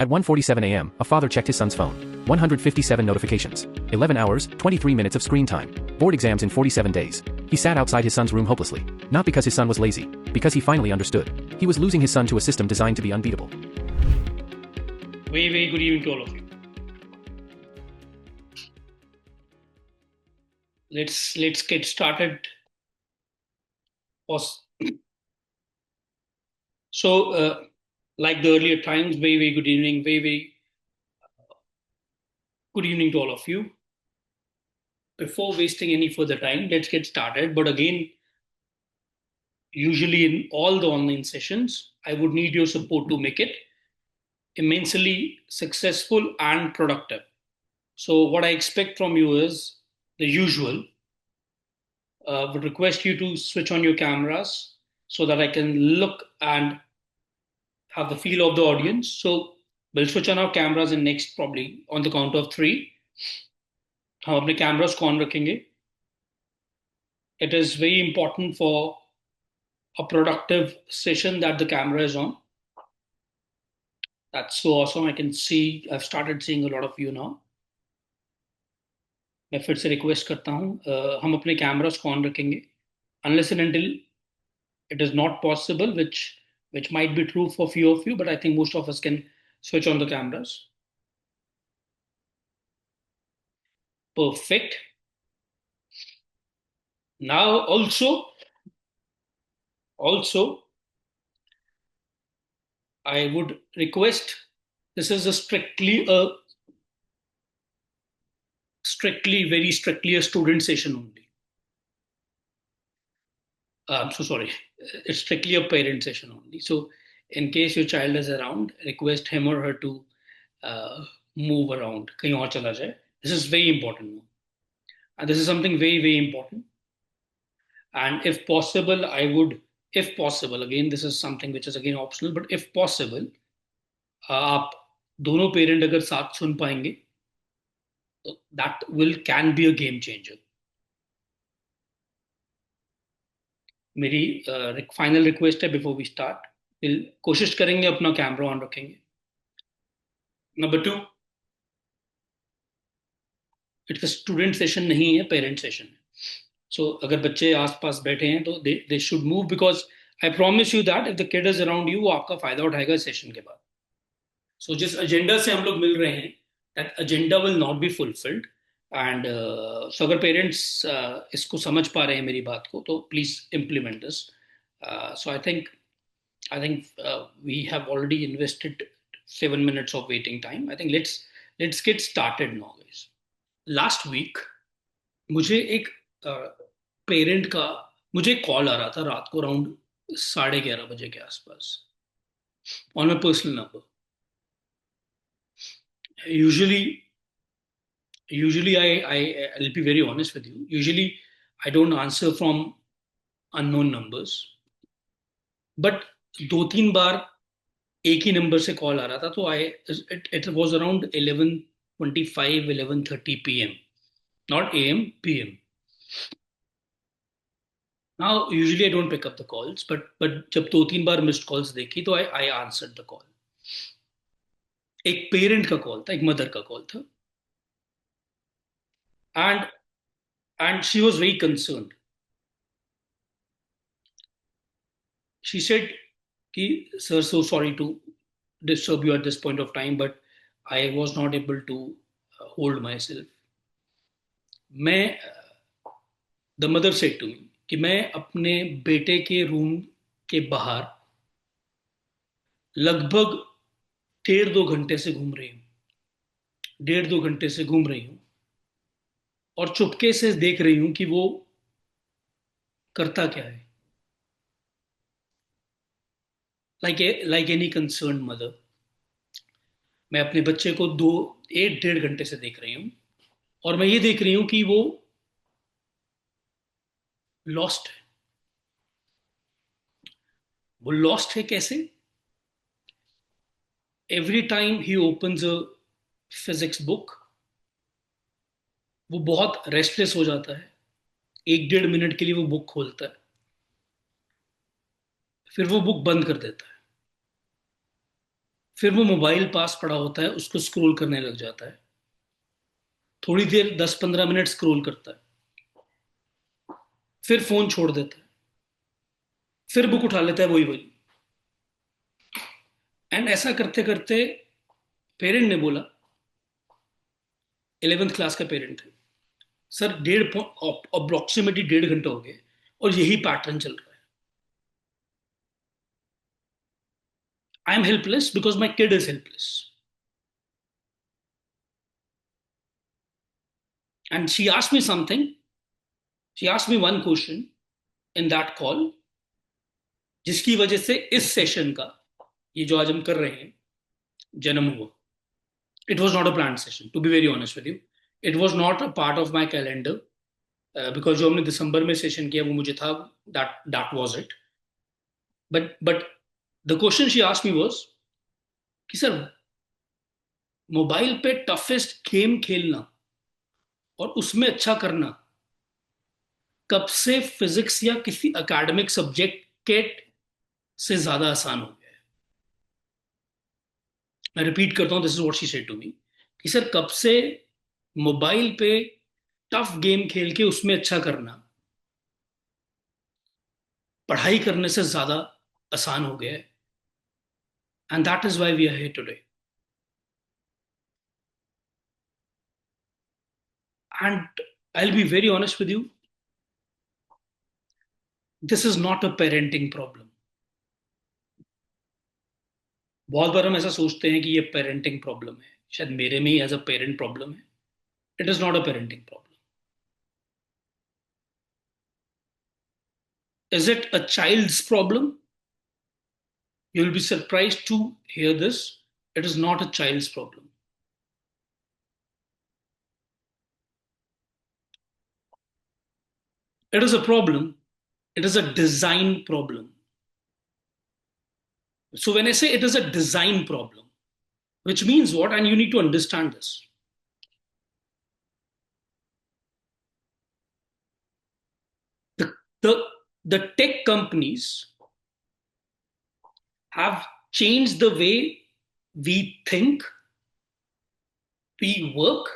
At 1:47 a.m., a father checked his son's phone. 157 notifications. 11 hours, 23 minutes of screen time. Board exams in 47 days. He sat outside his son's room hopelessly. Not because his son was lazy. Because he finally understood. He was losing his son to a system designed to be unbeatable. Very, very good evening to all of you. Let's get started. So, like the earlier times, very, very good evening, very, very good evening to all of you. Before wasting any further time, let's get started. But again, usually in all the online sessions, I would need your support to make it immensely successful and productive. So, what I expect from you is the usual. Would request you to switch on your cameras so that I can look and have the feel of the audience. So we'll switch on our cameras in next probably on the count of 3. हम अपने cameras को on रखेंगे. It is very important for a productive session that the camera is on. That's so awesome. I can see, I've started seeing a lot of you now. मैं फिर से request करता हूँ हम अपने कैमरास को ऑन रखेंगे unless and until it is not possible, which might be true for few of you, but I think most of us can switch on the cameras. Perfect. Now also I would request, this is very strictly a student session only. I'm so sorry. It's strictly a parent session only. So in case your child is around, request him or her to move around. कहीं और चला जाए. This is very important. And this is something very, very important. And if possible, again, this is something which is again optional, but if possible, आप दोनों parent अगर साथ सुन पाएंगे, that can be a game changer. मेरी final request है before we start, कोशिश करेंगे अपना कैमरा ऑन रखेंगे. Number 2, it's a student session नहीं है, पेरेंट सेशन है. सो अगर बच्चे आसपास बैठे हैं तो they should move, because I promise you that if the kid is around you, वो आपका फायदा उठाएगा इस सेशन के बाद. सो जिस एजेंडा से हम लोग मिल रहे हैं, that agenda will not be fulfilled. And so अगर पेरेंट्स इसको समझ पा रहे हैं मेरी बात को, तो please implement this. So I think we have already invested 7 minutes of waiting time. I think let's get started now, guys. Last week मुझे एक पेरेंट का मुझे कॉल आ रहा था रात को अराउंड 11:30 बजे के आसपास on my personal number. Usually I'll be very honest with you. Usually I don't answer from unknown numbers, but 2-3 बार एक ही नंबर से कॉल आ रहा था. तो it was around 11:25 11:30 p.m. not AM, PM. Now usually I don't pick up the calls, but जब 2-3 बार missed calls देखी तो I answered the call. एक parent का कॉल था, एक मदर का कॉल था. And she was very concerned. She said कि sir, so sorry to disturb you at this point of time, but I was not able to hold myself. The mother said to me कि मैं अपने बेटे के room के बाहर लगभग 1.5-2 घंटे से घूम रही हूँ. 1.5-2 घंटे से घूम रही हूँ और चुपके से देख रही हूँ कि वो करता क्या है. Like any concerned mother, मैं अपने बच्चे को 1.5 घंटे से देख रही हूँ और मैं ये देख रही हूँ कि वो लॉस्ट है. वो लॉस्ट है कैसे? Every time he opens a physics book, वो बहुत रेस्टलेस हो जाता है. 1-1.5 मिनट के लिए वो बुक खोलता है, फिर वो बुक बंद कर देता है. फिर वो मोबाइल पास पड़ा होता है, उसको स्क्रॉल करने लग जाता है, थोड़ी देर 10-15 मिनट स्क्रॉल करता है, फिर फोन छोड़ देता है, फिर बुक उठा लेता है वही वही। एंड ऐसा करते करते पेरेंट ने बोला, 11th क्लास का पेरेंट है, सर डेढ़ अप्रोक्सीमेटली 1.5 घंटा हो गए और यही पैटर्न चल रहा है। I am helpless because my kid is helpless. And she asked me something, she asked me one question in that call, जिसकी वजह से इस सेशन का, ये जो आज हम कर रहे हैं, जन्म हुआ। It was not a plan session, to be very honest with you. It was not a part of my calendar, because जो हमने दिसंबर में सेशन किया वो मुझे था, that that was it. But the question she asked me was कि sir, mobile पे टफेस्ट गेम खेलना और उसमें अच्छा करना कब से फिजिक्स या किसी एकेडमिक सब्जेक्ट के से ज्यादा आसान हो गया है? मैं रिपीट करता हूं, this is what she said to me, कि सर कब से मोबाइल पे टफ गेम खेल के उसमें अच्छा करना पढ़ाई करने से ज्यादा आसान हो गया है। And that is why we are here today. And I will be very honest with you, this is not a parenting problem. बहुत बार हम ऐसा सोचते हैं कि ये पेरेंटिंग प्रॉब्लम है, शायद मेरे में ही एज अ पेरेंट प्रॉब्लम है। It is not a parenting problem. Is it a child's problem? You will be surprised to hear this. It is not a child's problem. It is a problem. It is a design problem. So when I say it is a design problem, which means what? And you need to understand this. The, the, the tech companies have changed the way we think, we work,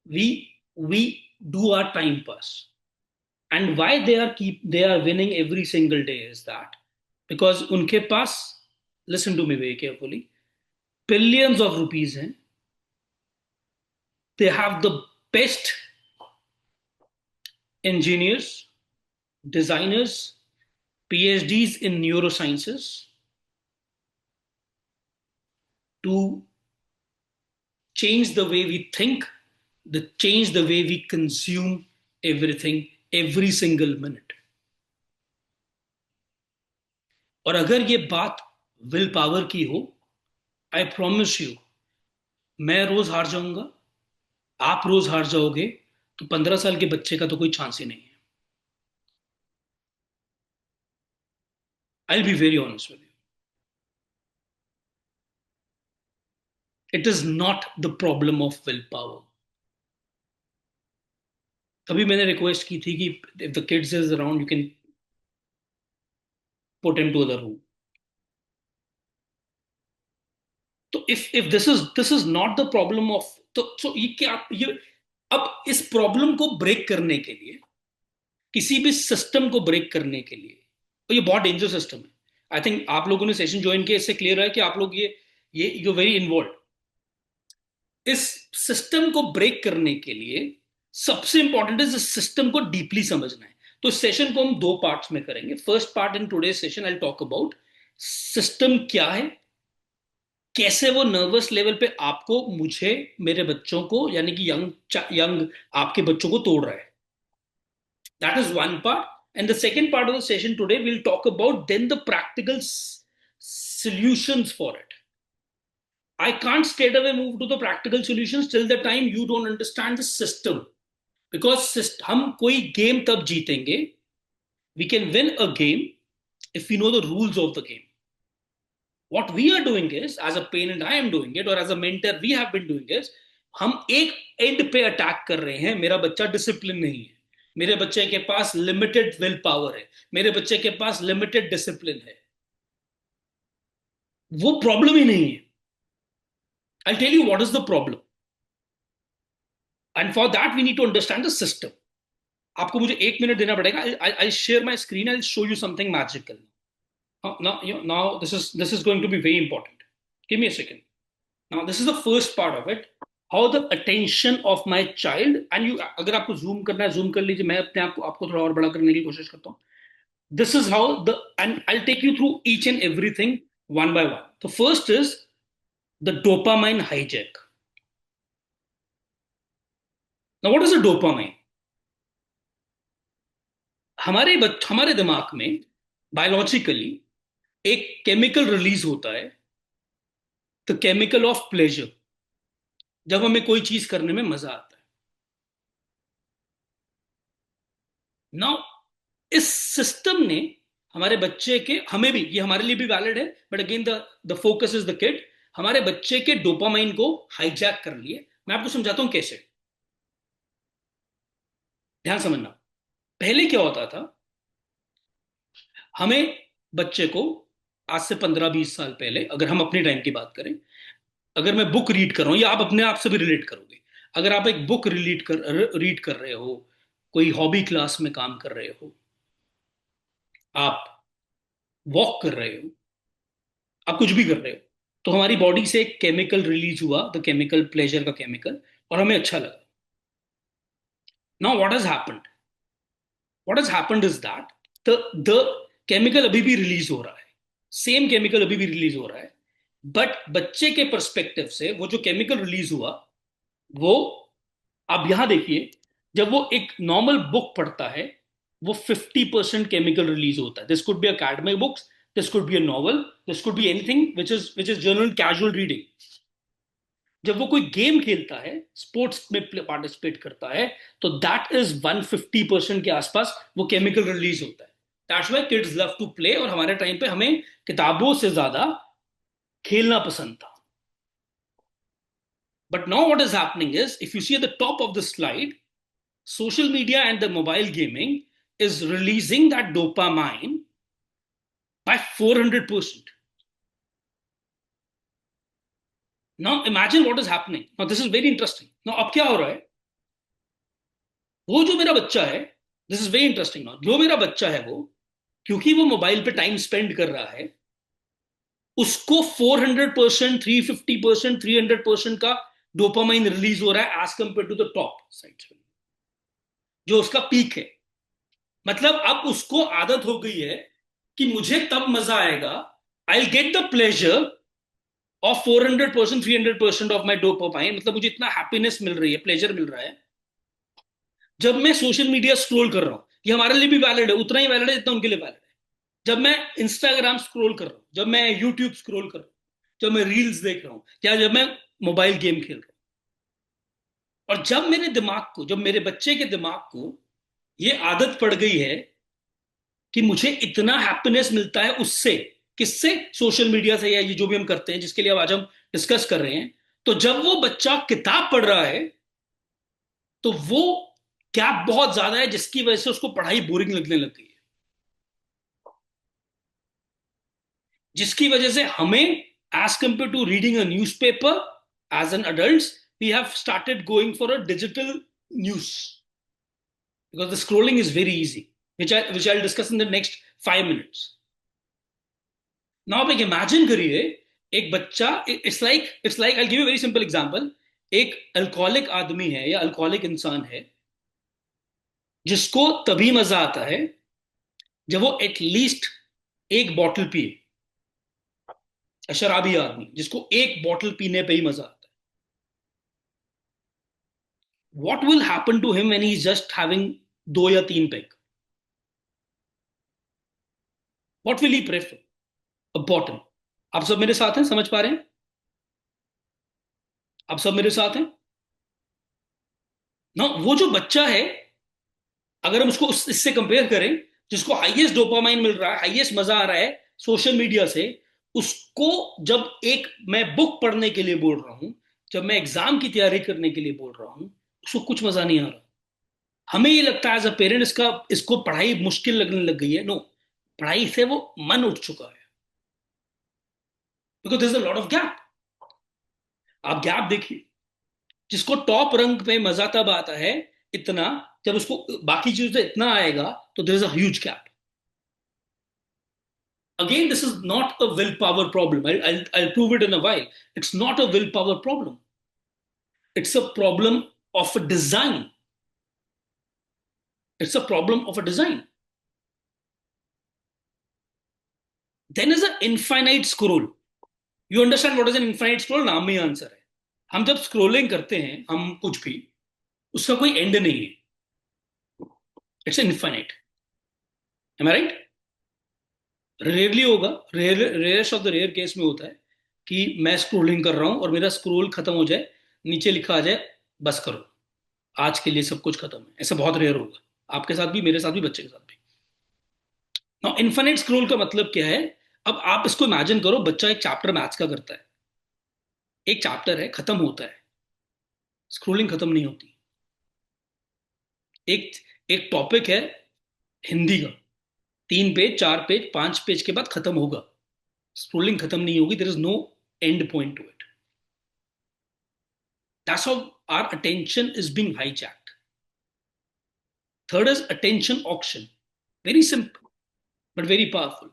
we do our time pass. And why they are winning every single day is that because उनके पास, listen to me very carefully, billions of rupees हैं, they have the best engineers, designers, PhDs in neurosciences to change the way we think, change the way we consume everything every single minute. और अगर ये बात will power की हो, I promise you, मैं रोज हार जाऊंगा, आप रोज हार जाओगे, तो 15 साल के बच्चे का तो कोई चांस ही नहीं है। I will be very honest with you, it is not the problem of will power. तभी मैंने रिक्वेस्ट की थी कि if the kids is around you can put him to other room. तो if this is not the problem of, तो so ये क्या, ये अब इस प्रॉब्लम को ब्रेक करने के लिए, किसी भी सिस्टम को ब्रेक करने के लिए, तो ये बहुत डेंजर सिस्टम है। आई थिंक आप लोगों ने सेशन ज्वाइन किया, इससे क्लियर है कि आप लोग ये यू वेरी इन्वॉल्व। इस सिस्टम को ब्रेक करने के लिए सबसे इंपॉर्टेंट है इस सिस्टम को डीपली समझना है। तो इस सेशन को हम 2 पार्ट्स में करेंगे। First part in today session I talk about system क्या है, कैसे वो नर्वस लेवल पे आपको, मुझे, मेरे बच्चों को, यानी कि यंग आपके बच्चों को तोड़ रहा है। That is one part. And the second part of the session today, we'll talk about then the practical solutions for it. I can't straight away move to the practical solutions till the time you don't understand the system. Because हम कोई game तब जीतेंगे, we can win a game if we know the rules of the game. What we are doing is, as a parent I am doing it, or as a mentor we have been doing is, हम एक and पे attack कर रहे हैं, मेरा बच्चा discipline नहीं है, मेरे बच्चे के पास लिमिटेड विल पावर है, मेरे बच्चे के पास लिमिटेड डिसिप्लिन है। वो प्रॉब्लम ही नहीं है. I tell you what is the problem, and for that we need to understand the system. आपको मुझे 1 मिनट देना पड़ेगा. I share my screen, I show you something magical. Now this is going to be very important. Give me a second. Now this is the first part of it. How the attention of my child, and you, अगर आपको zoom करना है zoom कर लीजिए. मैं अपने आपको थोड़ा और बड़ा करने की कोशिश करता हूँ. This is how the, and I'll take you through each and everything one by one. The first is the dopamine hijack. Now what is a dopamine? हमारे दिमाग में बायोलॉजिकली एक केमिकल रिलीज होता है, द केमिकल ऑफ प्लेजर, जब हमें कोई चीज करने में मजा आता है. नाउ इस सिस्टम ने हमारे बच्चे के, हमें भी, ये हमारे लिए भी वैलिड है, but again the focus is the kid. हमारे बच्चे के डोपामाइन को हाईजैक कर लिए. मैं आपको समझाता हूं कैसे. ध्यान समझना. पहले क्या होता था, हमें बच्चे को, आज से 15-20 साल पहले, अगर हम अपने टाइम की बात करें, अगर मैं बुक रीड कर रहा हूं, या आप अपने आप से भी रिलेट करोगे, अगर आप एक बुक रीड कर रहे हो, कोई हॉबी क्लास में काम कर रहे हो, आप वॉक कर रहे हो, आप कुछ भी कर रहे हो, तो हमारी बॉडी से एक केमिकल रिलीज हुआ, द केमिकल, प्लेजर का केमिकल, और हमें अच्छा लगा. Now what has happened is that the chemical अभी भी रिलीज हो रहा है, सेम केमिकल अभी भी रिलीज हो रहा है, बट बच्चे के परस्पेक्टिव से वो जो केमिकल रिलीज हुआ, वो, अब यहां देखिए, जब वो एक नॉर्मल बुक पढ़ता है, वो 50% केमिकल रिलीज होता है. This could be academic books, this could be a novel, this could be anything which is general casual reading. जब वो कोई गेम खेलता है, स्पोर्ट्स में पार्टिसिपेट करता है, तो दैट इज 150% के आसपास वो केमिकल रिलीज होता है. That's why kids love to play. और हमारे टाइम पे हमें किताबों से ज्यादा खेलना पसंद था. But now what is happening is, if you see at the top of the slide, social media and the mobile gaming is releasing that dopamine by 400%. Now imagine what is happening. Now this is very interesting. Now अब क्या हो रहा है, वो जो मेरा बच्चा है, this is very interesting. Now जो मेरा बच्चा है, वो, क्योंकि वो मोबाइल पे टाइम स्पेंड कर रहा है, उसको 400%, 350%, 300% का डोपामाइन रिलीज हो रहा है as compared to the top side, जो उसका पीक है. मतलब अब उसको आदत हो गई है कि मुझे तब मजा आएगा, I get the pleasure of 400%, 300% of my dopamine. मतलब मुझे इतना हैप्पीनेस मिल रही है, प्लेजर मिल रहा है, जब मैं सोशल मीडिया स्क्रॉल कर रहा हूं. ये हमारे लिए भी वैलिड है, उतना ही वैलिड है जितना उनके लिए वैलिड है. जब मैं इंस्टाग्राम स्क्रॉल कर रहा हूं, जब मैं यूट्यूब स्क्रॉल कर रहा हूं, जब मैं रील्स देख रहा हूं, या जब मैं मोबाइल गेम खेल रहा हूं, और जब मेरे दिमाग को, जब मेरे बच्चे के दिमाग को ये आदत पड़ गई है कि मुझे इतना हैप्पीनेस मिलता है उससे, किससे, सोशल मीडिया से, या ये जो भी हम करते हैं, जिसके लिए आज हम डिस्कस कर रहे हैं, तो जब वो बच्चा किताब पढ़ रहा है, तो वो गैप बहुत ज्यादा है, जिसकी वजह से उसको पढ़ाई बोरिंग लगने लग गई है. जिसकी वजह से हमें, as compared to reading a newspaper as an adult, we have started going for a digital news, because the scrolling is very easy, which I'll discuss in the next 5 minutes. Now आप एक imagine करिए, एक बच्चा, it's like I give you very simple example. एक alcoholic आदमी है या alcoholic इंसान है, जिसको तभी मजा आता है जब वो एटलीस्ट एक बॉटल पिए. शराबी आदमी जिसको एक बॉटल पीने पे ही मजा आता है. What will happen to him when he is just having 2 या 3 pack? What will he prefer? A bottle. आप सब मेरे साथ हैं, समझ पा रहे हैं? आप सब मेरे साथ हैं ना? वो जो बच्चा है, अगर हम उसको इससे कंपेयर करें, जिसको हाईएस्ट डोपामाइन मिल रहा है, हाईएस्ट मजा आ रहा है सोशल मीडिया से, उसको जब एक मैं बुक पढ़ने के लिए बोल रहा हूं, जब मैं एग्जाम की तैयारी करने के लिए बोल रहा हूं, उसको कुछ मजा नहीं आ रहा. हमें ये लगता है एज अ पेरेंट, इसको पढ़ाई मुश्किल लगने लग गई है. नो, पढ़ाई से वो मन उठ चुका है. Because there is a lot of gap. आप गैप देखिए, जिसको टॉप रंग पे मजा तब आता है इतना, जब उसको बाकी चीजों से इतना आएगा, तो there is a huge gap. Again, this is not a willpower problem. I'll prove it in a while. It's not a willpower problem. It's a problem of a design. It's a problem of a design. Then is an infinite scroll. You understand what is an infinite scroll? नाम में ही answer है. हम जब scrolling करते हैं, हम कुछ भी, उसका कोई एंड नहीं है. It's infinite. Am I right? Rarely होगा, rarest of the rare case में होता है कि मैं स्क्रोलिंग कर रहा हूं और मेरा स्क्रोल खत्म हो जाए, नीचे लिखा आ जाए बस करो, आज के लिए सब कुछ खत्म है. ऐसा बहुत रेयर होगा, आपके साथ भी, मेरे साथ भी, बच्चे के साथ भी. नाउ इनफिनिट स्क्रोल का मतलब क्या है? अब आप इसको इमेजिन करो, बच्चा एक चैप्टर मैथ्स का करता है, एक चैप्टर है, खत्म होता है, स्क्रोलिंग खत्म नहीं होती. एक एक टॉपिक है हिंदी का, 3 पेज, 4 पेज, 5 पेज के बाद खत्म होगा, स्क्रोलिंग खत्म नहीं होगी. There is no end point to it. That's how our attention is being hijacked. Third is attention auction. Very simple but very powerful.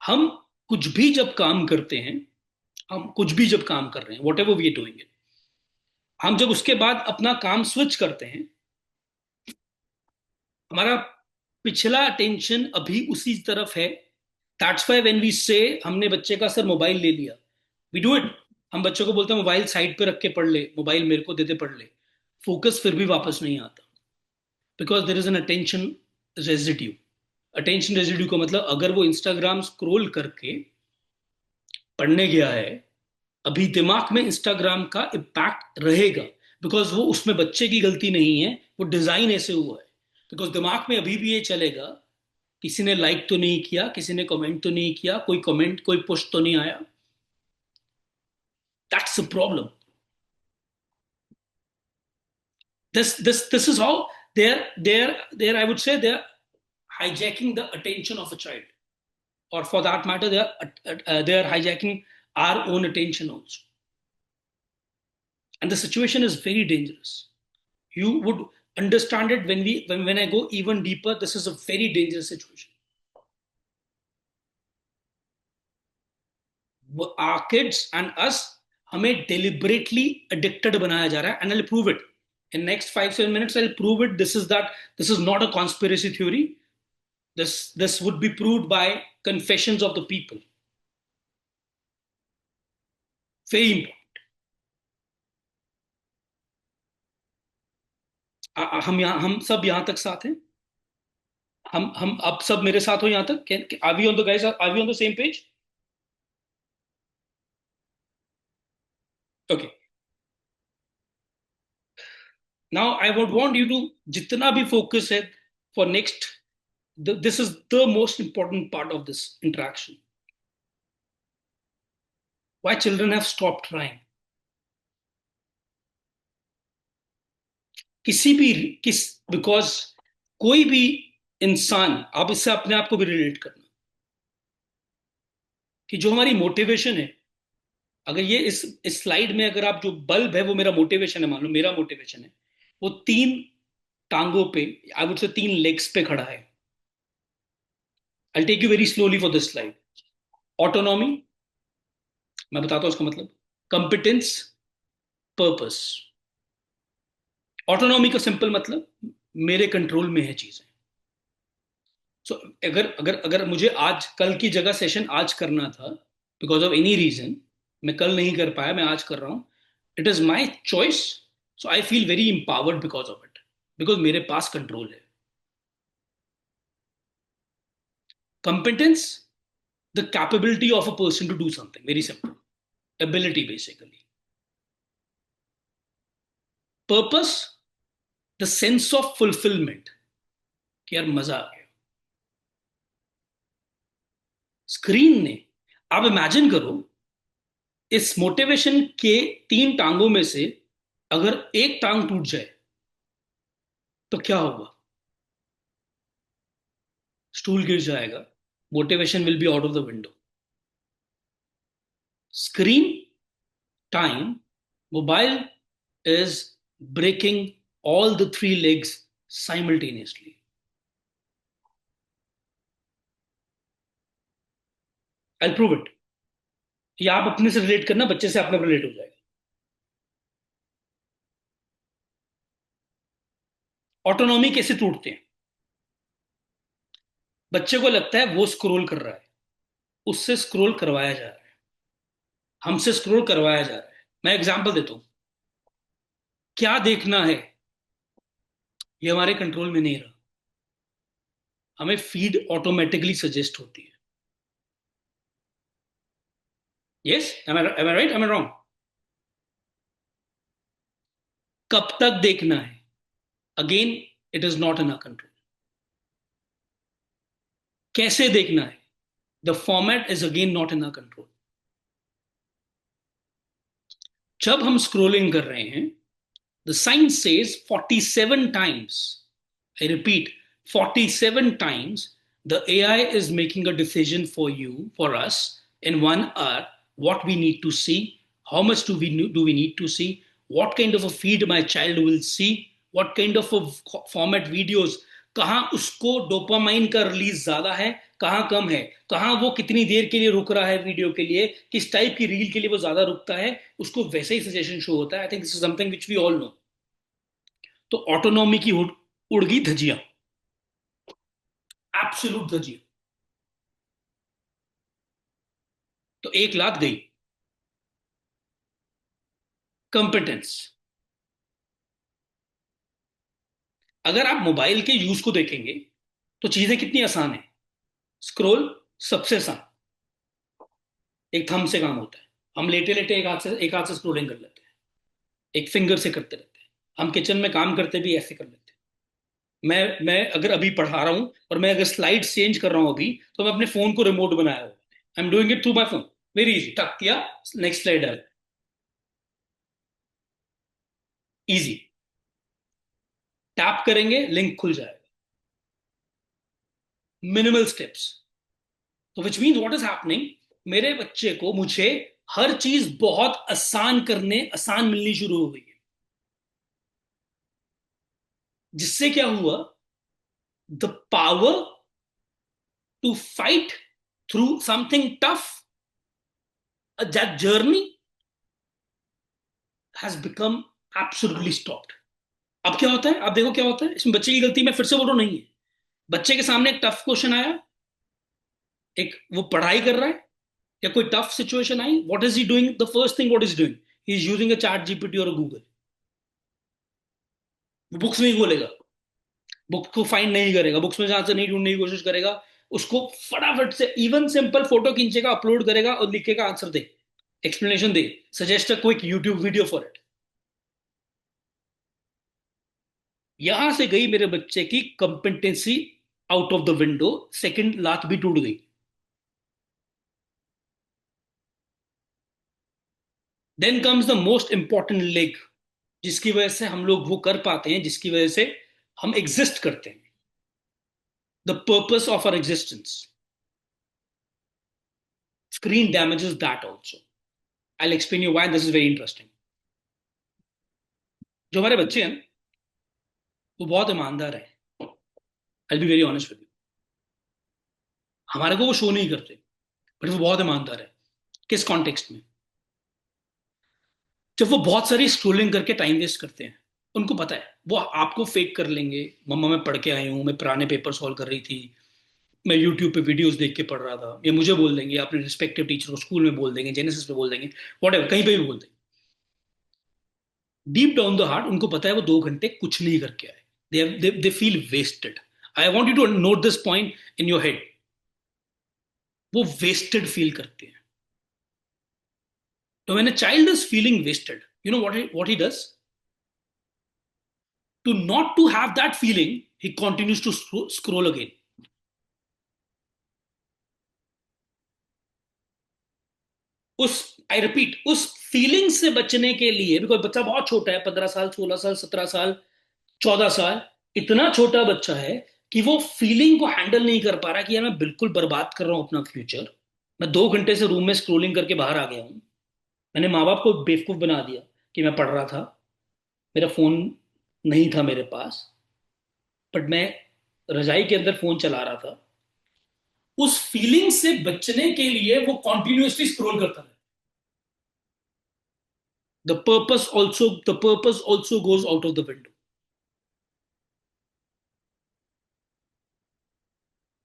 हम कुछ भी जब काम करते हैं, हम कुछ भी जब काम कर रहे हैं, whatever we are doing it, हम जब उसके बाद अपना काम स्विच करते हैं, हमारा पिछला अटेंशन अभी उसी तरफ है. दैट्स वाई व्हेन वी से हमने बच्चे का सर मोबाइल ले लिया, वी डू इट. हम बच्चों को बोलते हैं मोबाइल साइड पे रख के पढ़ ले, मोबाइल मेरे को देते पढ़ ले. फोकस फिर भी वापस नहीं आता, because there is an attention residue. Attention residue का मतलब, अगर वो इंस्टाग्राम स्क्रॉल करके पढ़ने गया है, अभी दिमाग में इंस्टाग्राम का इम्पैक्ट रहेगा, बिकॉज वो उसमें बच्चे की गलती नहीं है, वो डिजाइन ऐसे हुआ है. बिकॉज दिमाग में अभी भी ये चलेगा, किसी ने लाइक तो नहीं किया, किसी ने कमेंट तो नहीं किया, कोई कमेंट, कोई पुश तो नहीं आया. That's a problem. This is how they're I would say they're hijacking the attention of a child, or for that matter they are hijacking our own attention also. And the situation is very dangerous. You would understand it when I go even deeper. This is a very dangerous situation. Our kids and us, हमें deliberately addicted बनाया जा रहा है. And I'll prove it in next 5-7 minutes. I'll prove it. This is not a conspiracy theory. This would be proved by confessions of the people. Very important. हम सब यहां तक साथ हैं. हम अब सब मेरे साथ हो यहां तक. Are we on the guys? Are we on the same page? Okay. Now I would want you to जितना भी focus है for next. This is the most important part of this interaction. Why children have stopped trying. Because कोई भी इंसान, आप इससे अपने आप को भी रिलेट करना, कि जो हमारी मोटिवेशन है, अगर ये इस स्लाइड में, अगर आप जो बल्ब है वो मेरा मोटिवेशन है, मान लो मेरा मोटिवेशन है, वो 3 टांगों पे, आई वुड से 3 लेग्स पे खड़ा है. I take you very slowly for this slide. Autonomy, मैं बताता हूं उसका मतलब. Competence, purpose. ऑटोनॉमी का सिंपल मतलब, मेरे कंट्रोल में है चीजें. सो अगर मुझे आज कल की जगह सेशन आज करना था, बिकॉज ऑफ एनी रीजन मैं कल नहीं कर पाया, मैं आज कर रहा हूं. It is my choice. So I feel very empowered because of it, because मेरे पास कंट्रोल है. Competence, the capability of a person to do something. Very simple, ability basically. Purpose, the sense of fulfilment, कि यार मजा आ गया. Screen ने, आप imagine करो, इस मोटिवेशन के 3 टांगों में से अगर एक टांग टूट जाए तो क्या होगा? स्टूल गिर जाएगा, motivation will be out of the window. Screen time, mobile is breaking all the three legs simultaneously. I'll prove it. या आप अपने से रिलेट करना, बच्चे से अपने रिलेट हो जाएगा. ऑटोनॉमी कैसे टूटते हैं? बच्चे को लगता है वो स्क्रॉल कर रहा है, उससे स्क्रॉल करवाया जा रहा है, हमसे स्क्रॉल करवाया जा रहा है. मैं एग्जांपल देता हूं. क्या देखना है ये हमारे कंट्रोल में नहीं रहा. हमें फीड ऑटोमेटिकली सजेस्ट होती है. Yes, am I right, am I wrong? कब तक देखना है, again it is not in our control. कैसे देखना है, the format is again not in our control. जब हम स्क्रोलिंग कर रहे हैं, the science says 47 times, I repeat, 47 times the AI is making a decision for you, for us, in 1 hour, what we need to see, how much do we need to see, what kind of a feed my child will see, what kind of a format videos, कहाँ उसको dopamine का release ज्यादा है, कहाँ कम है, कहाँ वो कितनी देर के लिए रुक रहा है वीडियो के लिए, किस टाइप की रील के लिए वो ज्यादा रुकता है, उसको वैसे ही सजेशन शो होता है. I think this is something which we all know. तो ऑटोनॉमी की उड़ गई धजिया, एब्सोल्यूट धजिया. तो एक लात गई. कंपिटेंस. अगर आप मोबाइल के यूज को देखेंगे तो चीजें कितनी आसान है. स्क्रॉल सबसे आसान, एक थंब से काम होता है. हम लेटे लेटे एक हाथ से स्क्रोलिंग कर लेते हैं, एक फिंगर से करते रहते हैं. हम किचन में काम करते भी ऐसे कर लेते हैं. मैं अगर अभी पढ़ा रहा हूं और मैं अगर स्लाइड चेंज कर रहा हूं अभी, तो मैं अपने फोन को रिमोट बनाया हुआ. I am doing it through my phone, very easy. टक किया, नेक्स्ट स्लाइड है, इजी. टैप करेंगे, लिंक खुल जाएगा. Minimal steps. तो which means what is happening, मेरे बच्चे को मुझे हर चीज बहुत आसान मिलनी शुरू हो गई है. जिससे क्या हुआ, the power to fight through something tough, that journey has become absolutely stopped. अब क्या होता है, अब देखो क्या होता है. इसमें बच्चे की गलती मैं फिर से बोल रहा हूं नहीं है. बच्चे के सामने एक टफ क्वेश्चन आया, एक वो पढ़ाई कर रहा है, या कोई tough situation I, what is he doing, the first thing what is doing, he is using a chat GPT और गूगल. वो बुक्स में ही बोलेगा, बुक को फाइंड नहीं करेगा, बुक्स में आंसर नहीं ढूंढने की कोशिश करेगा. उसको फटाफट से इवन सिंपल फोटो खींचेगा, अपलोड करेगा और लिखेगा आंसर दे, एक्सप्लेनेशन दे, suggest a quick YouTube video for it. यहां से गई मेरे बच्चे की competency out of the window. Second लात भी टूट गई. Then comes the most important leg, जिसकी वजह से हम लोग वो कर पाते हैं, जिसकी वजह से हम एग्जिस्ट करते हैं. The purpose of our existence. Screen damages that also. I'll explain you why this is very interesting. जो हमारे बच्चे हैं वो बहुत ईमानदार है. I'll be very honest with you. हमारे को वो शो नहीं करते, बट वो बहुत ईमानदार है. किस कॉन्टेक्स्ट में? जब वो बहुत सारी स्क्रोलिंग करके टाइम वेस्ट करते हैं, उनको पता है वो आपको फेक कर लेंगे. मम्मा मैं पढ़ के आई हूँ, मैं पुराने पेपर सॉल्व कर रही थी, मैं यूट्यूब पे वीडियोस देख के पढ़ रहा था. ये मुझे बोल देंगे, अपने रिस्पेक्टिव टीचर को स्कूल में बोल देंगे, जेनेसिस पे बोल देंगे, वॉट कहीं पे भी बोल देंगे. डीप डाउन द हार्ट उनको पता है वो 2 घंटे कुछ नहीं करके आए. They feel wasted. I want you to note this point in your head. वो वेस्टेड फील करते हैं. तो when a child is feeling wasted, you know what he does? To not to have that feeling, he continues to scroll again. उस I repeat, उस feeling से बचने के लिए, बिकॉज बच्चा बहुत छोटा है, 15 साल, 16 साल, 17 साल, 14 साल, इतना छोटा बच्चा है कि वो फीलिंग को हैंडल नहीं कर पा रहा कि यार मैं बिल्कुल बर्बाद कर रहा हूं अपना फ्यूचर। मैं 2 घंटे से रूम में स्क्रोलिंग करके बाहर आ गया हूं। मैंने माँ बाप को बेवकूफ बना दिया कि मैं पढ़ रहा था, मेरा फोन नहीं था मेरे पास, बट मैं रजाई के अंदर फोन चला रहा था। उस फीलिंग से बचने के लिए वो कॉन्टिन्यूसली स्क्रोल करता है। The purpose also goes out of the window.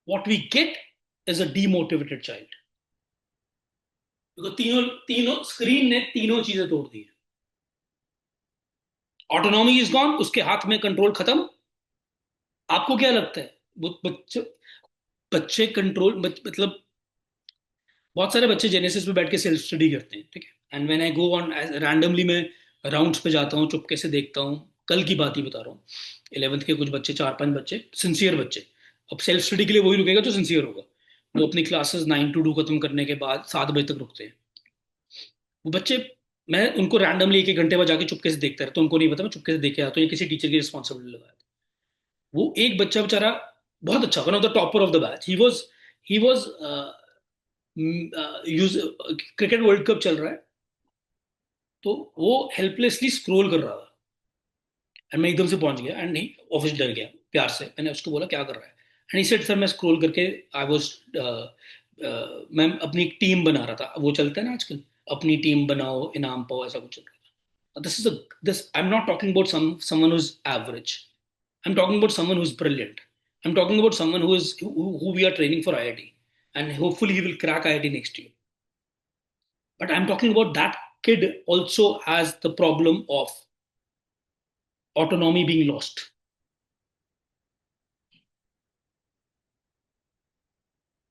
What we get is a demotivated child. Because तीनों तीनों स्क्रीन ने तीनों चीजें तोड़ दी। ऑटोनॉमी इज गॉन, उसके हाथ में कंट्रोल खत्म। आपको क्या लगता है वो बच्चे बच्चे कंट्रोल मतलब बहुत सारे बच्चे जेनेसिस पे बैठ के सेल्फ स्टडी करते हैं, ठीक है। And when I go on randomly, मैं राउंड्स पे जाता हूँ, चुपके से देखता हूँ। कल की बात ही बता रहा हूँ। 11th के कुछ बच्चे, 4-5 बच्चे सिंसियर बच्चे। अब सेल्फ स्टडी के लिए वही रुकेगा जो सिंसियर होगा। वो अपनी क्लासेस 9 to 2 खत्म करने के बाद 7 बजे तक रुकते हैं। वो बच्चे, मैं उनको रैंडमली 1-1 घंटे बाद जाके चुपके से देखता रहता हूँ। उनको नहीं पता मैं चुपके से देखे आता हूँ, ये किसी टीचर की रिस्पॉन्सिबिलिटी लगाया था। वो एक बच्चा बेचारा बहुत अच्छा, one of the topper of the batch. He was use cricket world cup चल रहा है, तो वो हेल्पलेसली स्क्रोल कर रहा था। एंड मैं एकदम से पहुंच गया, एंड नहीं, ऑफिस डर गया। प्यार से मैंने उसको बोला क्या कर रहा है। एंड ही सेड सर मैं स्क्रोल करके आई वाज मैं अपनी एक टीम बना रहा था। वो चलता है ना आजकल, अपनी टीम बनाओ इनाम पाओ, ऐसा कुछ चल रहा था। This I am not talking about someone who is average. I am talking about someone who is brilliant. I am talking about someone who we are training for IIT, and hopefully he will crack IIT next year. But I'm talking about that kid also has the problem of autonomy being lost.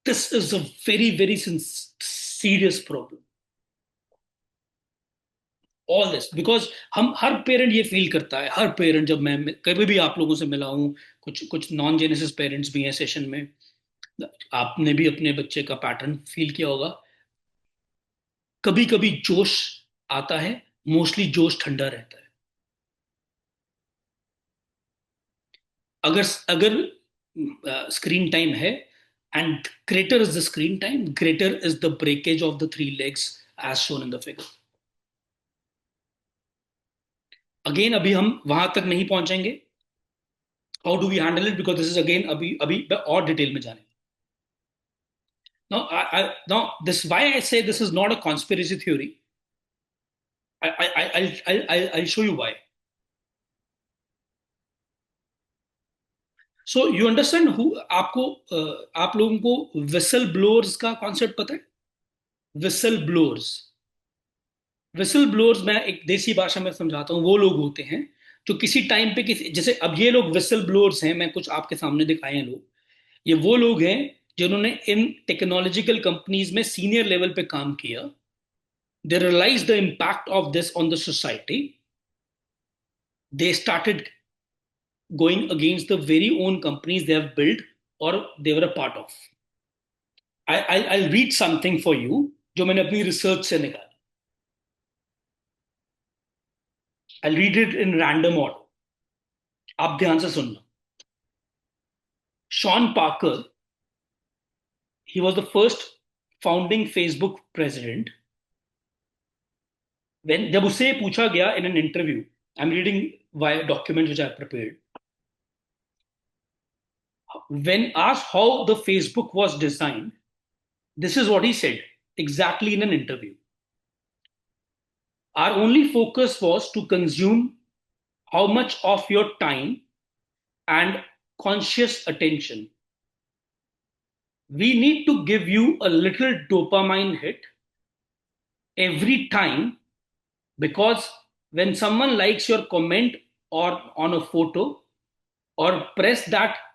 This is a very, very serious problem. All this because हम हर parent ये feel करता है। हर parent, जब मैं कभी भी आप लोगों से मिला हूँ, कुछ कुछ नॉन जेनेसिस पेरेंट्स भी हैं सेशन में, आपने भी अपने बच्चे का पैटर्न फील किया होगा। कभी कभी जोश आता है, मोस्टली जोश ठंडा रहता है। अगर अगर स्क्रीन टाइम है, and greater is the screen time, greater is the breakage of the 3 legs as shown in the figure. Again, अभी हम वहां तक नहीं पहुंचेंगे। How do we handle it, because this is again अभी अभी और डिटेल में जाने। Now this why I say this is not a conspiracy theory. I'll show you why. So you understand who आपको आप लोगों को विसल ब्लोअर्स का कॉन्सेप्ट पता है? विसल ब्लोअर्स, विसल ब्लोअर्स मैं एक देसी भाषा में समझाता हूँ। वो लोग होते हैं जो किसी टाइम पे किसी, जैसे अब ये लोग विसल ब्लोअर्स हैं, मैं कुछ आपके सामने दिखाए हैं लोग। ये वो लोग हैं जिन्होंने इन टेक्नोलॉजिकल कंपनीज में सीनियर लेवल पे काम किया। They realize the impact of this on the society. They started going against the very own companies they have built or they were a part of. I'll read something for you जो मैंने अपनी research से निकाला। I'll read it in random order. आप ध्यान से सुनना। Sean Parker, he was the first founding Facebook president. When जब उससे पूछा गया in an interview, I'm reading via documents which I prepared. When asked how the Facebook was designed, this is what he said exactly in an interview. Our only focus was to consume how much of your time and conscious attention. We need to give you a little dopamine hit every time, because when someone likes your comment or on a photo or press that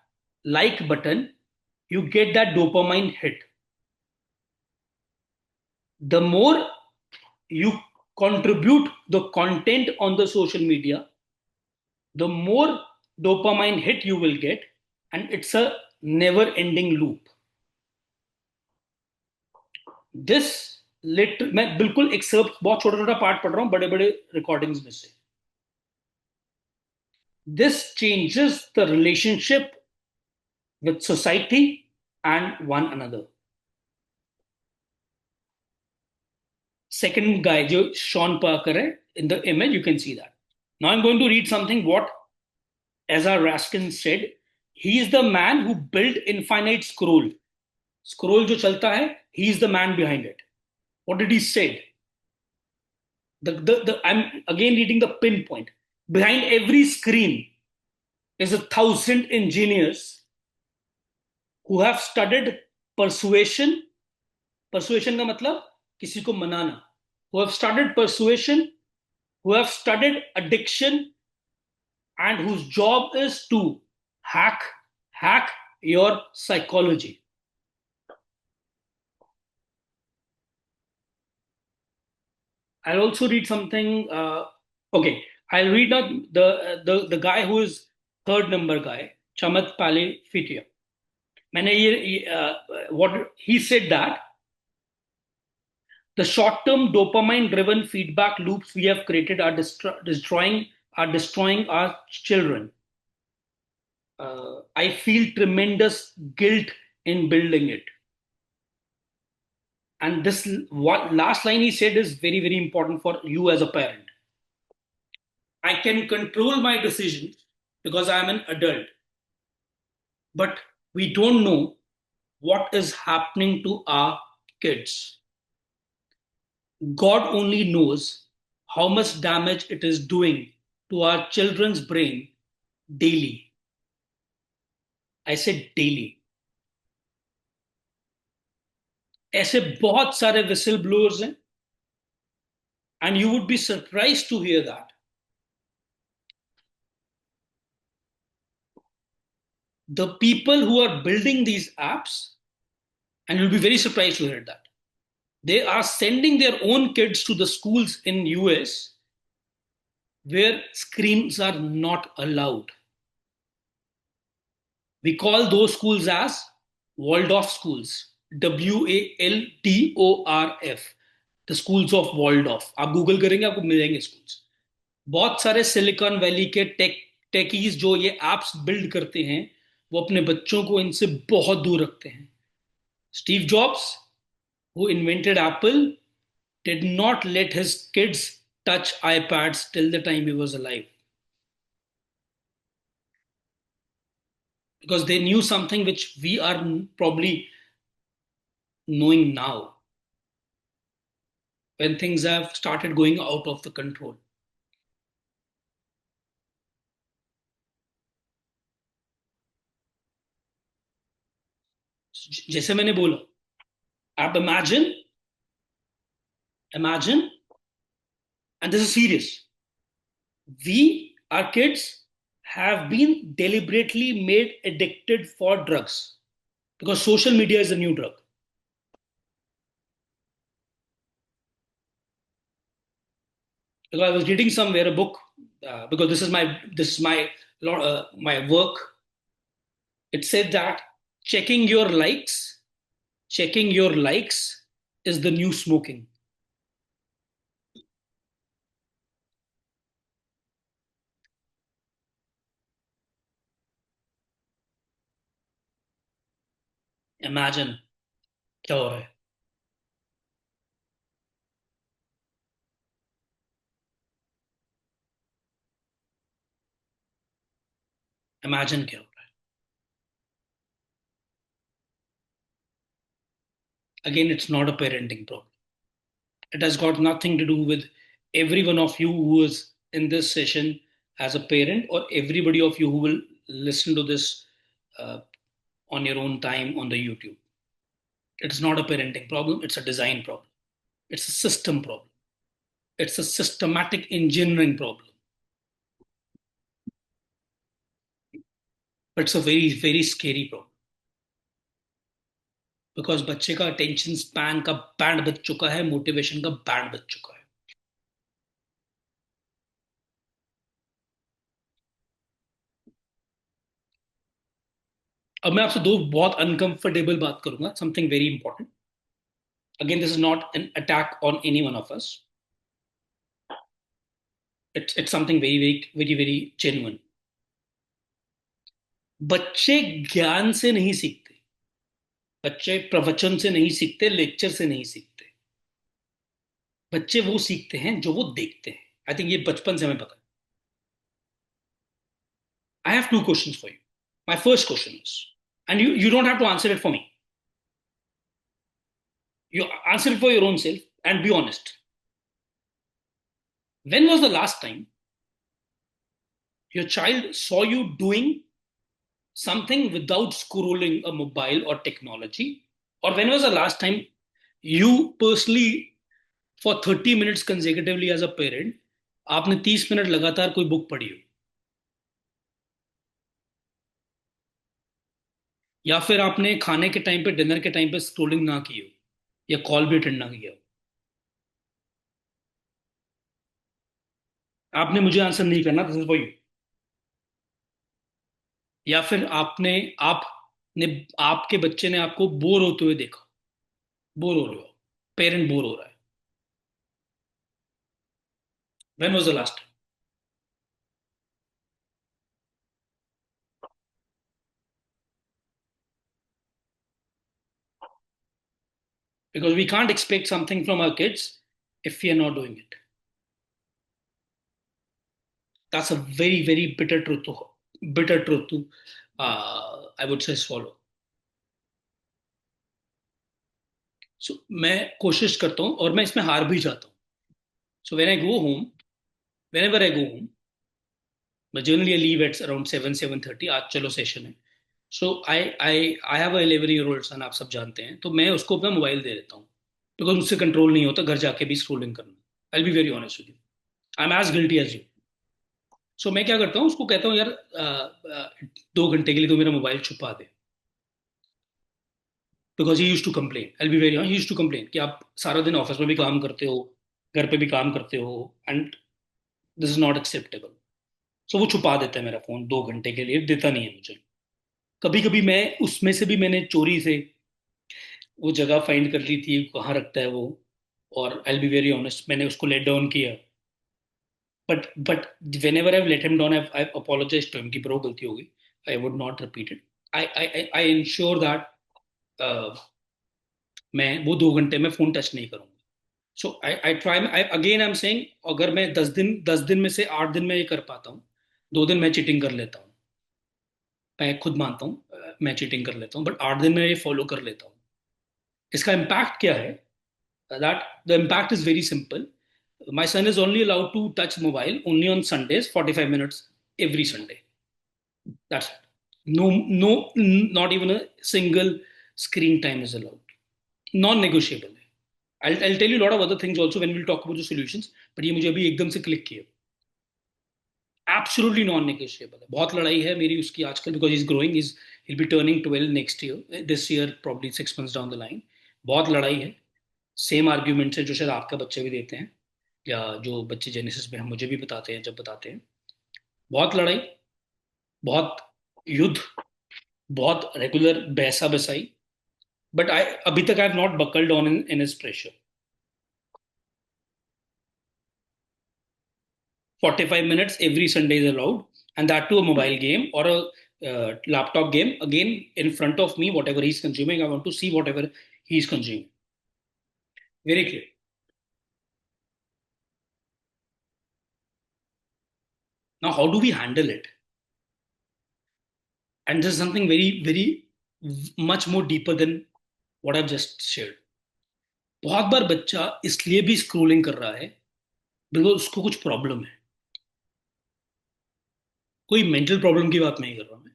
like button, you get that dopamine hit. The more you contribute the content on the social media, the more dopamine hit you will get, and it's a never ending loop. This मैं बिल्कुल excerpt बहुत छोटा छोटा part पढ़ रहा हूं बड़े बड़े रिकॉर्डिंग्स में से। This changes the relationship with society and one another. Second guy, जो Sean Parker है, in the image you can see that. Now I'm going to read something what Ezra Raskin said. He is the man who built Infinite Scroll. Scroll जो चलता है, he is the man behind it. What did he say? I'm again reading the pinpoint. Behind every screen is 1,000 engineers who have studied persuasion. Persuasion का मतलब किसी को मनाना. Who have studied persuasion, who have studied addiction, and whose job is to hack your psychology. I'll also read something. Okay, I'll read out the guy who is third number guy, Chamat Palifitia. What he said that the short-term dopamine-driven feedback loops we have created are destroying our children. I feel tremendous guilt in building it. And this last line he said is very, very important for you as a parent. I can control my decisions because I am an adult. But we don't know what is happening to our kids. God only knows how much damage it is doing to our children's brain daily. I said daily. ऐसे बहुत सारे whistle blowers हैं, and you would be surprised to hear that. The people who are building these apps, and you'll be very surprised to hear that, they are sending their own kids to the schools in US where screens are not allowed. We call those schools as Waldorf schools. WALDORF. The schools of Waldorf. आप Google करेंगे आपको मिल जाएंगे schools. बहुत सारे silicon valley के techies जो ये apps build करते हैं वो अपने बच्चों को इनसे बहुत दूर रखते हैं. Steve Jobs, who invented Apple, did not let his kids touch iPads till the time he was alive. Because they knew something which we are probably knowing now when things have started going out of the control. जैसे मैंने बोला, आप imagine, and this is serious, our kids have been deliberately made addicted for drugs because social media is a new drug. Because I was reading somewhere a book, because this is my work. It said that checking your likes is the new smoking. Imagine क्या हो रहा है. Imagine क्या हो रहा है. Again, it's not a parenting problem. It has got nothing to do with every one of you who is in this session as a parent, or everybody of you who will listen to this uh, on your own time on the YouTube. It's not a parenting problem, it's a design problem. It's a system problem. It's a systematic engineering problem. But it's a very, very scary problem. Because बच्चे का attention span का band बच चुका है, motivation का band बच चुका है. अब मैं आपसे दो बहुत अनकंफर्टेबल बात करूंगा, something very important. Again, this is not an attack on any one of us. It's something very, very, very, very genuine. बच्चे ज्ञान से नहीं सीखते, बच्चे प्रवचन से नहीं सीखते, लेक्चर से नहीं सीखते। बच्चे वो सीखते हैं जो वो देखते हैं। आई थिंक ये बचपन से हमें पता है। I have two question for you. My first question is, and you don't have to answer it for me, you answer it for your own self and be honest. When was the last time your child saw you doing something without scrolling a mobile or technology? Or when was the last time you personally, for 30 minutes consecutively as a parent, आपने 30 minute लगातार कोई book पढ़ी हो, या फिर आपने खाने के टाइम पे, डिनर के टाइम पे स्क्रोलिंग ना की हो, या कॉल भी अटेंड ना किया हो? आपने मुझे आंसर नहीं करना, दिस इज फॉर यू। या फिर आपने आपके बच्चे ने आपको बोर होते हुए देखा, बोर हो रहे हो, पेरेंट बोर हो रहा है, when was the last? Because we can't expect something from our kids if we are not doing it. That's a very very bitter truth to I would say swallow. So मैं कोशिश करता हूँ और मैं इसमें हार भी जाता हूँ. So when I go home, whenever I go home, but generally I leave at around 7:30. आज चलो सेशन है. So I have a 11-year-old son, आप सब जानते हैं, तो मैं उसको अपना मोबाइल दे देता हूँ, बिकॉज मुझसे कंट्रोल नहीं होता घर जाके भी स्क्रोलिंग करना. I be very honest with you, I am as guilty as you. So मैं क्या करता हूँ, उसको कहता हूँ यार 2 घंटे के लिए तो मेरा मोबाइल छुपा दे. Because he use to complain, I be very, he use to complain कि आप सारा दिन ऑफिस में भी काम करते हो, घर पे भी काम करते हो, and this is not acceptable. So वो छुपा देता है मेरा फोन 2 घंटे के लिए, देता नहीं है मुझे. कभी कभी मैं उसमें से भी मैंने चोरी से वो जगह फाइंड कर ली थी कहाँ रखता है वो, और आई बी वेरी ऑनेस्ट मैंने उसको लेट डाउन किया. But whenever I let him down, I apologize to him कि ब्रो गलती होगी, I would not repeat it. I ensure that मैं वो 2 घंटे में फोन टच नहीं करूंगा. So I try, I again I am saying, अगर मैं 10 दिन में से 8 दिन में ये कर पाता हूँ, 2 दिन मैं चीटिंग कर लेता हूँ, मैं खुद मानता हूँ मैं चीटिंग कर लेता हूँ, बट 8 दिन में ये फॉलो कर लेता हूँ. इसका इम्पैक्ट क्या है? That the impact is very simple. My son is only allowed to touch mobile only on Sundays, 45 minutes every Sunday. That's it. No, no, not even a single screen time is allowed. Non-negotiable. I'll tell you a lot of other things also when we'll talk about the solutions. But ये मुझे अभी एकदम से click किया. Absolutely non-negotiable. बहुत लड़ाई है मेरी उसकी आजकल, because he's growing. He'll be turning 12 next year. This year probably 6 months down the line. बहुत लड़ाई है. सेम आर्ग्यूमेंट्स है जो शायद आपका बच्चे भी देते हैं, या जो बच्चे जेनेसिस में हम मुझे भी बताते हैं जब बताते हैं. बहुत लड़ाई, बहुत युद्ध, बहुत रेगुलर बैसा बसाई. बट आई अभी तक I have not buckled on in his pressure. 45 minutes every Sunday is allowed, and that to a mobile game or a laptop game. Again, in front of me, whatever he's consuming, I want to see whatever he's consuming. Very clear. Now, how do we handle it? And this is something very, very much more deeper than what I've just shared. बहुत बार बच्चा इसलिए भी scrolling कर रहा है because उसको कुछ problem है. कोई मेंटल प्रॉब्लम की बात नहीं कर रहा मैं,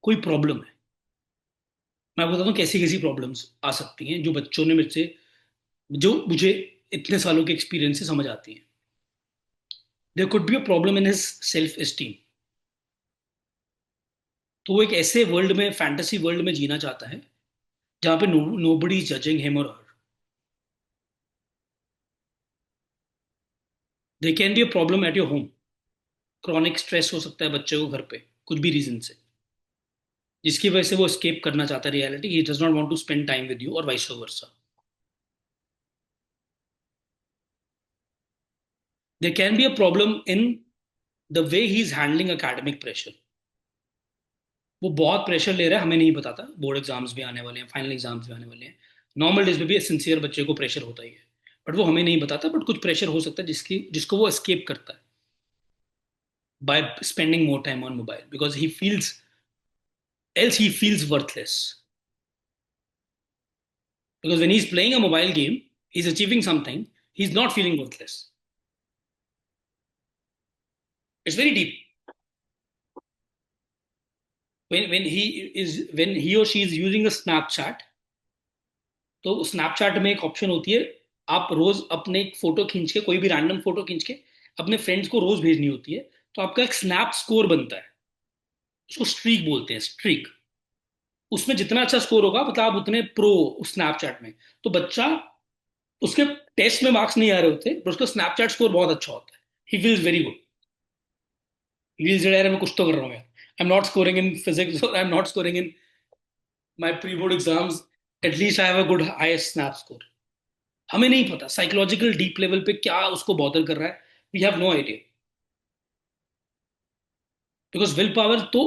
कोई प्रॉब्लम है. मैं बताता हूँ कैसी कैसी प्रॉब्लम्स आ सकती हैं जो बच्चों ने मुझसे, जो मुझे इतने सालों के एक्सपीरियंस से समझ आती हैं. There could be a problem in his self esteem. तो वो एक ऐसे वर्ल्ड में, फैंटेसी वर्ल्ड में जीना चाहता है जहां पे nobody is judging him और her. They can be a problem at your home. Chronic stress हो सकता है बच्चे को घर पे कुछ भी रीजन से, जिसकी वजह से वो escape करना चाहता है reality. He does not want to spend time with you और vice versa. There can be a problem in the way he's handling academic pressure. वो बहुत प्रेशर ले रहा है, हमें नहीं बताता, बोर्ड एग्जाम्स भी आने वाले हैं, फाइनल एग्जाम्स भी आने वाले हैं, नॉर्मल डेज में भी सिंसियर बच्चे को प्रेशर होता ही है, बट वो हमें नहीं बताता, बट कुछ प्रेशर हो सकता है जिसको वो एस्केप करता है by spending more time on mobile because he feels else he feels worthless, because when he's playing a mobile game he's achieving something, he's not feeling worthless. It's very deep. When he or she is using a Snapchat, तो Snapchat में एक option होती है, आप रोज अपने एक photo खींच के, कोई भी रैंडम फोटो खींच के अपने फ्रेंड्स को रोज भेजनी होती है, तो आपका एक स्नैप स्कोर बनता है, उसको स्ट्रीक बोलते हैं, स्ट्रीक। उसमें जितना अच्छा स्कोर होगा मतलब आप उतने प्रो उस स्नैपचैट में। तो बच्चा, उसके टेस्ट में मार्क्स नहीं आ रहे होते पर उसका स्नैपचैट स्कोर बहुत अच्छा होता है, he feels very good, he feels यार मैं कुछ तो कर रहा हूँ यार, आई am not scoring in physics, I am not scoring in my pre board exams, at least I have a good highest snap score. हमें नहीं पता साइकोलॉजिकल डीप लेवल पे क्या उसको बॉदर कर रहा है, we have no idea, because will power तो,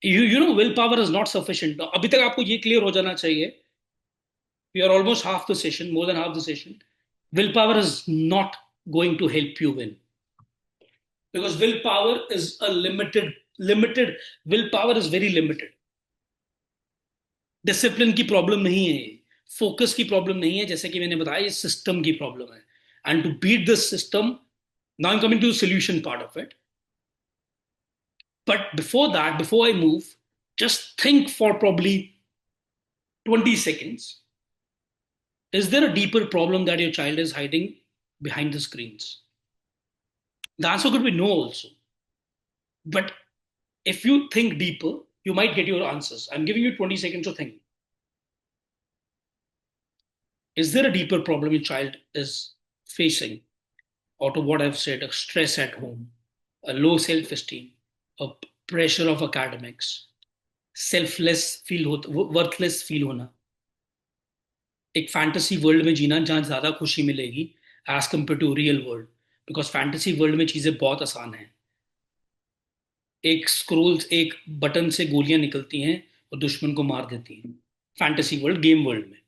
you know will power is not sufficient. अभी तक आपको ये क्लियर हो जाना चाहिए, we are almost half the session, more than half the session, will power is not going to help you win, because willpower is a limited willpower is very limited। Discipline की problem नहीं है, focus की problem नहीं है, जैसे कि मैंने बताया ये सिस्टम की प्रॉब्लम है। And to beat this system, now I am coming to solution part of it, but before that, before I move, just think for probably 20 seconds, is there a deeper problem that your child is hiding behind the screens? The answer could be no also, but if you think deeper you might get your answers. I'm giving you 20 seconds to think. Is there a deeper problem your child is facing out of what I've said? A stress at home, a low self esteem, a pressure of academics, selfless feel, worthless feel होना, एक fantasy world में जीना जहाँ ज़्यादा खुशी मिलेगी as compared to real world, because fantasy world में चीज़ें बहुत आसान हैं, एक स्क्रोल्स, एक बटन से गोलियां निकलती हैं और दुश्मन को मार देती हैं, फैंटेसी वर्ल्ड, गेम वर्ल्ड में।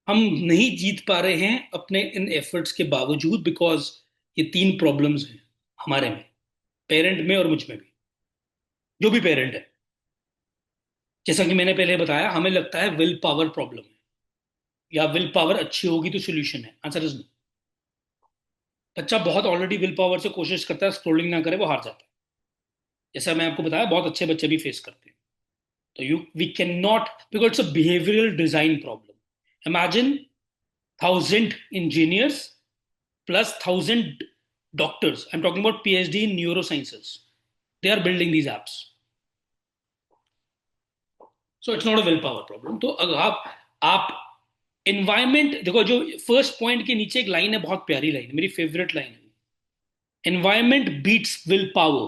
हम नहीं जीत पा रहे हैं अपने इन एफर्ट्स के बावजूद, बिकॉज ये तीन प्रॉब्लम्स हैं हमारे में, पेरेंट में और मुझ में भी, जो भी पेरेंट है। जैसा कि मैंने पहले बताया, हमें लगता है विल पावर प्रॉब्लम है या विल पावर अच्छी होगी तो सोल्यूशन है, आंसर इज नो। बच्चा बहुत ऑलरेडी विल पावर से कोशिश करता है, स्क्रोलिंग ना करे वो हार जाता है, जैसा मैं आपको बताया बहुत अच्छे बच्चे भी फेस करते हैं। तो you we can not, because it's a behavioural design problem. Imagine 1,000 engineers plus 1,000 doctors. I'm talking about PhD in neurosciences. They are building these apps. So it's not a willpower problem. तो अगर आप environment देखो, जो first point के नीचे एक line है, बहुत प्यारी लाइन है, मेरी फेवरेट लाइन है, environment beats will power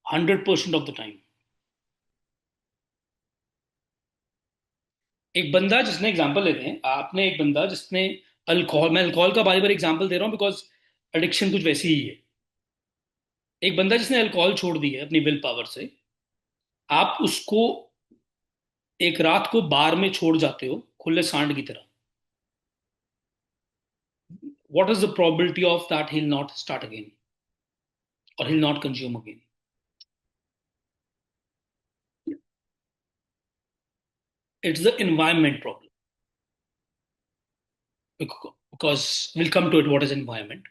100% of the time. एक बंदा जिसने, एग्जांपल लेते हैं, आपने एक बंदा जिसने अल्कोहल, मैं अल्कोहल का बार बार एग्जांपल दे रहा हूं बिकॉज एडिक्शन कुछ वैसी ही है। एक बंदा जिसने अल्कोहल छोड़ दी है अपनी विल पावर से, आप उसको एक रात को बार में छोड़ जाते हो खुले सांड की तरह, what is the probability of that he'll not start again or he'll not consume again? It's the environment problem, because we'll come to it, what is environment.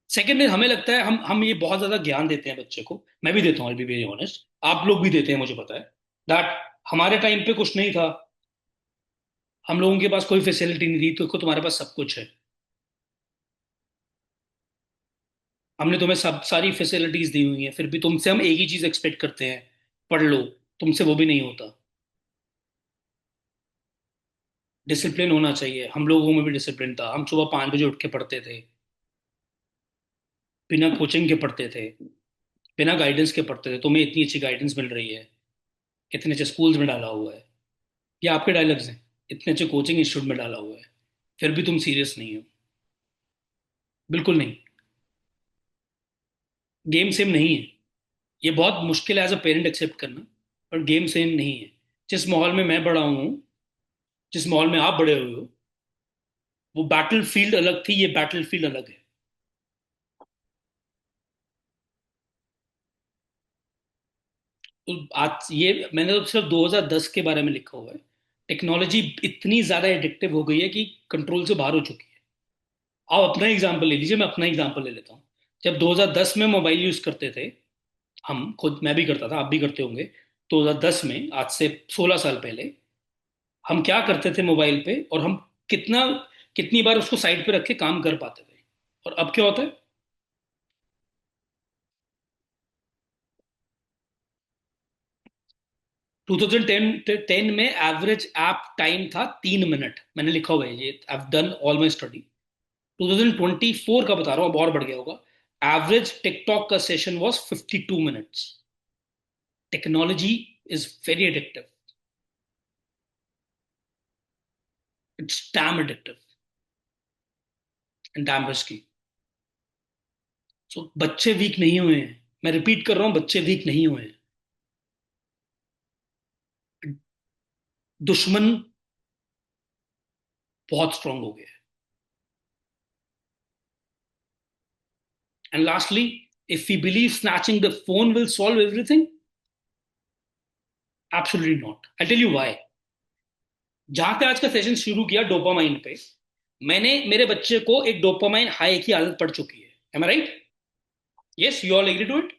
Second, हमें लगता है हम ये बहुत ज्यादा ज्ञान देते हैं बच्चे को, मैं भी देता हूँ, बी वेरी ऑनेस्ट, आप लोग भी देते हैं, मुझे पता है दैट हमारे टाइम पे कुछ नहीं था, हम लोगों के पास कोई फैसिलिटी नहीं थी, तो तुम्हारे पास सब कुछ है, हमने तुम्हें सब सारी फैसिलिटीज दी हुई हैं, फिर भी तुमसे हम एक ही चीज एक्सपेक्ट करते हैं, पढ़ लो, तुमसे वो भी नहीं होता। डिसिप्लिन होना चाहिए, हम लोगों में भी डिसिप्लिन था, हम सुबह 5 बजे उठ के पढ़ते थे, बिना कोचिंग के पढ़ते थे, बिना गाइडेंस के पढ़ते थे, तुम्हें इतनी अच्छी गाइडेंस मिल रही है, इतने अच्छे स्कूल्स में डाला हुआ है, ये आपके डायलॉग्स हैं, इतने अच्छे कोचिंग इंस्टीट्यूट में डाला हुआ है, फिर भी तुम सीरियस नहीं हो, बिल्कुल नहीं, गेम सेम नहीं है। ये बहुत मुश्किल है एज अ पेरेंट एक्सेप्ट करना, पर गेम सेम नहीं है। जिस माहौल में मैं बड़ा हूँ, जिस माहौल में आप बड़े हुए हो, वो बैटल फील्ड अलग थी, ये बैटल फील्ड अलग है। तो आज ये मैंने तो सिर्फ 2010 के बारे में लिखा हुआ है। टेक्नोलॉजी इतनी ज्यादा एडिक्टिव हो गई है कि कंट्रोल से बाहर हो चुकी है। आप अपना एग्जांपल ले लीजिए, मैं अपना एग्जांपल ले लेता हूँ। जब 2010 में मोबाइल यूज करते थे, हम खुद, मैं भी करता था, आप भी करते होंगे। 2010 में, आज से 16 साल पहले, हम क्या करते थे मोबाइल पे, और हम कितना कितनी बार उसको साइड पे रख के काम कर पाते थे। और अब क्या होता है? 2010 में एवरेज ऐप टाइम था 3 मिनट, मैंने लिखा हुआ है ये, I have done all my study. 2024 का बता रहा हूँ, अब और बढ़ गया होगा। एवरेज टिकटॉक का session was 52 minutes. Technology is very addictive, it's damn addictive and damn risky. So बच्चे वीक नहीं हुए हैं, मैं रिपीट कर रहा हूं, बच्चे वीक नहीं हुए हैं। दुश्मन बहुत स्ट्रांग हो गया है। And lastly, if we believe snatching the phone will solve everything, absolutely not. I tell you why. जहां पे आज का सेशन शुरू किया डोपामाइन पे, मैंने मेरे बच्चे को एक डोपामाइन हाई की आदत पड़ चुकी है। Am I right? Yes, you all agree to it?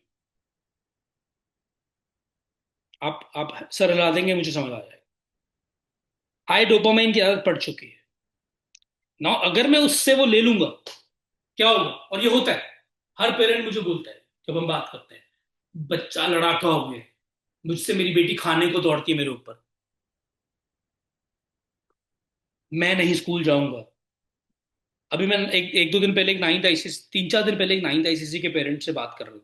आप सर हिला देंगे, मुझे समझ आ जाएगा। हाई डोपामाइन की आदत पड़ चुकी है ना। अगर मैं उससे वो ले लूंगा, क्या होगा? और ये होता है, हर पेरेंट मुझे बोलता है जब हम बात करते हैं, बच्चा लड़ाका हो गया, मुझसे मेरी बेटी खाने को दौड़ती है मेरे ऊपर, मैं नहीं स्कूल जाऊंगा। अभी मैं एक एक दो दिन पहले एक नाइन्थ आईसीएसई, 3-4 दिन पहले एक नाइन्थ आईसीएसई के पेरेंट से बात कर रहा हूँ।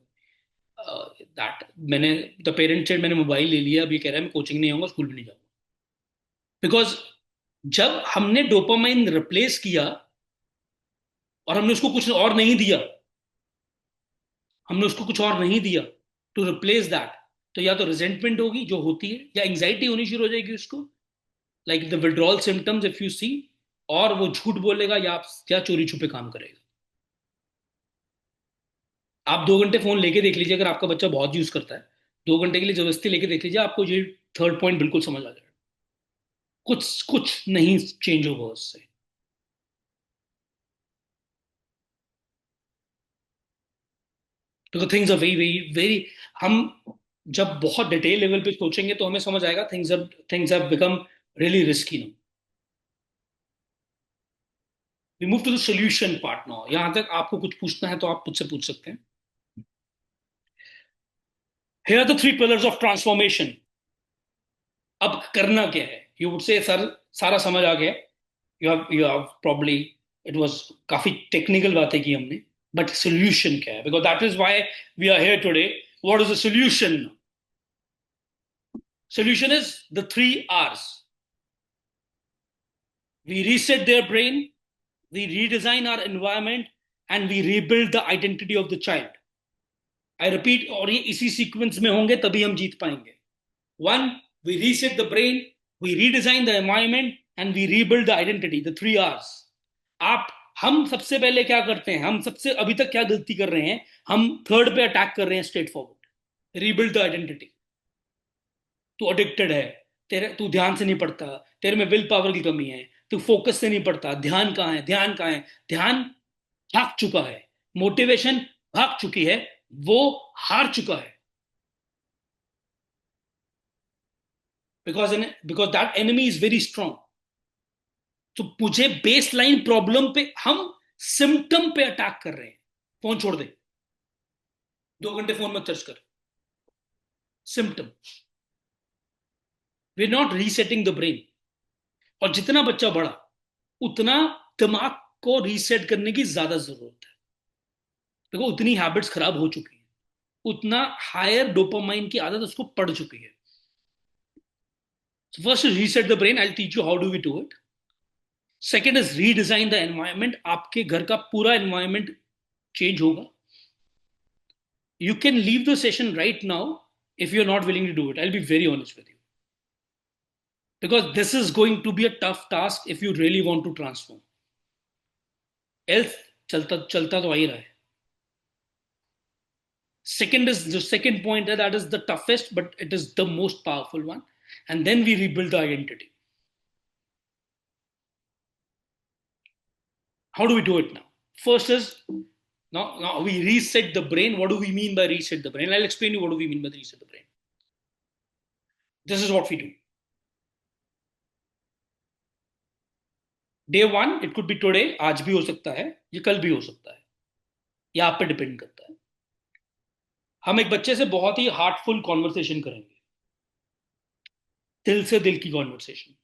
दैट मैंने, द पेरेंट से मैंने मोबाइल ले लिया, अभी कह रहा है मैं कोचिंग नहीं आऊंगा, स्कूल भी नहीं जाऊंगा। बिकॉज जब हमने डोपामाइन रिप्लेस किया और हमने उसको कुछ और नहीं दिया, हमने उसको कुछ और नहीं दिया टू रिप्लेस दैट, तो या तो रिजेंटमेंट होगी जो होती है, या एंग्जाइटी होनी शुरू हो जाएगी उसको, like the withdrawal symptoms if you see. और वो झूठ बोलेगा या चोरी छुपे काम करेगा। आप 2 घंटे फोन लेके देख लीजिए, अगर आपका बच्चा बहुत यूज करता है, 2 घंटे के लिए जबरदस्ती लेके देख लीजिए, आपको ये थर्ड पॉइंट बिल्कुल समझ आ जाएगा। कुछ कुछ नहीं चेंज होगा उससे। Because things are very very very, हम जब बहुत डिटेल लेवल पे सोचेंगे तो हमें समझ आएगा things have become really risky now. We move to the solution part now. यहां तक आपको कुछ पूछना है तो आप मुझसे पूछ सकते हैं। Here are the 3 pillars of transformation. अब करना क्या है? यू वुड से सर, सारा समझ आ गया। You have probably, it was काफी टेक्निकल बातें की हमने, बट सोल्यूशन क्या है? Because that is why we are here today. What is the solution? Solution is the 3 R's. We reset their brain, we redesign our environment, and we rebuild the identity of the child. I repeat, और ये इसी sequence में होंगे तभी हम जीत पाएंगे। 1, we reset the brain, we redesign the environment, and we rebuild the identity, the 3 R's. आप हम सबसे पहले क्या करते हैं? हम सबसे अभी तक क्या गलती कर रहे हैं? हम थर्ड पे अटैक कर रहे हैं, straight forward. Rebuild the identity. तू एडिक्टेड है, तेरे तू ध्यान से नहीं पढ़ता, तेरे में विल पावर की कमी है, तू फोकस से नहीं पढ़ता, ध्यान कहाँ है, ध्यान कहाँ है? ध्यान भाग चुका है, मोटिवेशन भाग चुकी है, वो हार चुका है। Because that enemy is very strong. तो मुझे बेस लाइन प्रॉब्लम पे, हम सिम्टम पे अटैक कर रहे हैं। फोन छोड़ दे, 2 घंटे फोन मत सर्च कर। Symptom, we are not resetting the brain. और जितना बच्चा बड़ा, उतना दिमाग को रीसेट करने की ज्यादा जरूरत है। देखो, उतनी हैबिट्स खराब हो चुकी है, उतना हायर डोपामाइन की आदत उसको पड़ चुकी है। First is reset the brain, I teach you how do we do it. Second is redesign the environment. आपके घर का पूरा एनवायरमेंट चेंज होगा। You can leave the session right now if you're not willing to do it. I'll be very honest with you. Because this is going to be a tough task if you really want to transform. Else, chalta, chalta to aa hi raha hai. Second is the second point, that is the toughest, but it is the most powerful one. And then we rebuild the identity. How do we do it now? First is now we reset the brain. What do we mean by reset the brain? I'll explain you what do we mean by reset the brain. This is what we do. Day one, it could be today, आज भी हो सकता है, ये कल भी हो सकता है, ये आप पे डिपेंड करता है. हम एक बच्चे से बहुत ही हार्टफुल कॉन्वर्सेशन करेंगे, दिल से दिल की कॉन्वर्सेशन.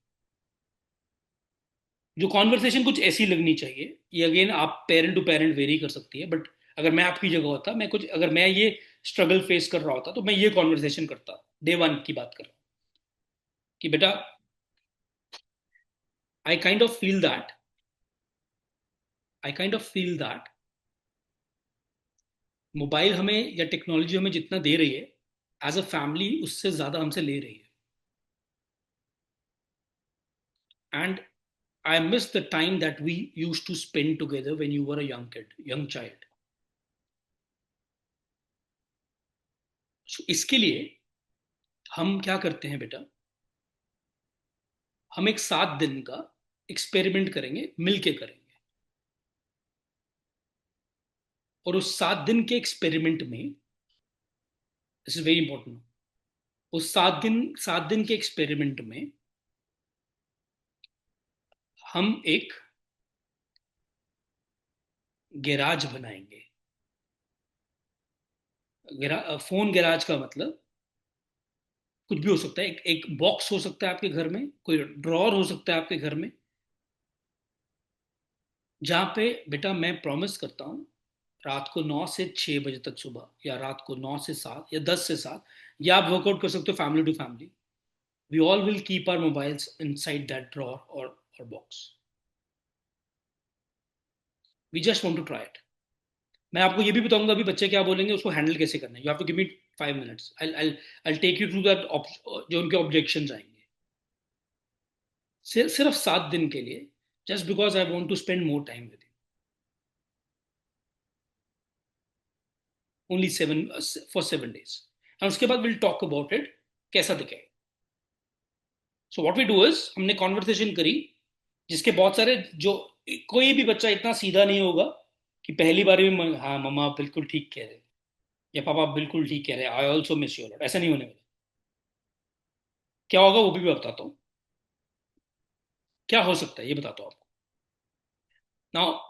जो कॉन्वर्सेशन कुछ ऐसी लगनी चाहिए, ये अगेन आप पेरेंट टू पेरेंट वेरी कर सकती है, बट अगर मैं आपकी जगह होता, अगर मैं ये स्ट्रगल फेस कर रहा होता, तो मैं ये कॉन्वर्सेशन करता. डे वन की बात कर रहा हूं कि बेटा, I kind of feel that mobile हमें या टेक्नोलॉजी हमें जितना दे रही है, एज अ फैमिली उससे ज्यादा हमसे ले रही है. And I miss the time that we used to spend together when you were a young child. So, इसके लिए हम क्या करते हैं बेटा, हम एक 7 दिन का एक्सपेरिमेंट करेंगे, मिलके करेंगे. और उस 7 दिन के एक्सपेरिमेंट में, दिस इज वेरी इंपॉर्टेंट, उस 7 दिन के एक्सपेरिमेंट में हम एक गैराज बनाएंगे. फोन गैराज का मतलब कुछ भी हो सकता है. एक बॉक्स हो सकता है आपके घर में, कोई ड्रॉर हो सकता है आपके घर में, जहां पे बेटा मैं प्रॉमिस करता हूं, रात को 9 से 6 बजे तक सुबह, या रात को 9 से 7 या 10 से 7, या आप वर्कआउट कर सकते हो family to family. We all will keep our mobiles inside that drawer और box. We just want to try it. मैं आपको ये भी बताऊंगा अभी बच्चे क्या बोलेंगे, उसको हैंडल कैसे करना है. You have to give me 5 minutes. I take you through that, जो उनके ऑब्जेक्शंस आएंगे. सिर्फ 7 दिन के लिए, just because I want to spend more time with you. Only 7 for 7 days. And उसके बाद विल टॉक अबाउट इट, कैसा दिखेगा. So what we do is, हमने कॉन्वर्सेशन करी जिसके बहुत सारे, जो कोई भी बच्चा इतना सीधा नहीं होगा कि पहली बार में हाँ मम्मा बिल्कुल ठीक कह रहे, या पापा बिल्कुल ठीक कह रहे, I also miss you lot. ऐसा नहीं होने वाला. क्या होगा वो भी मैं बताता हूँ. क्या हो सकता है ये बताता हूँ आपको.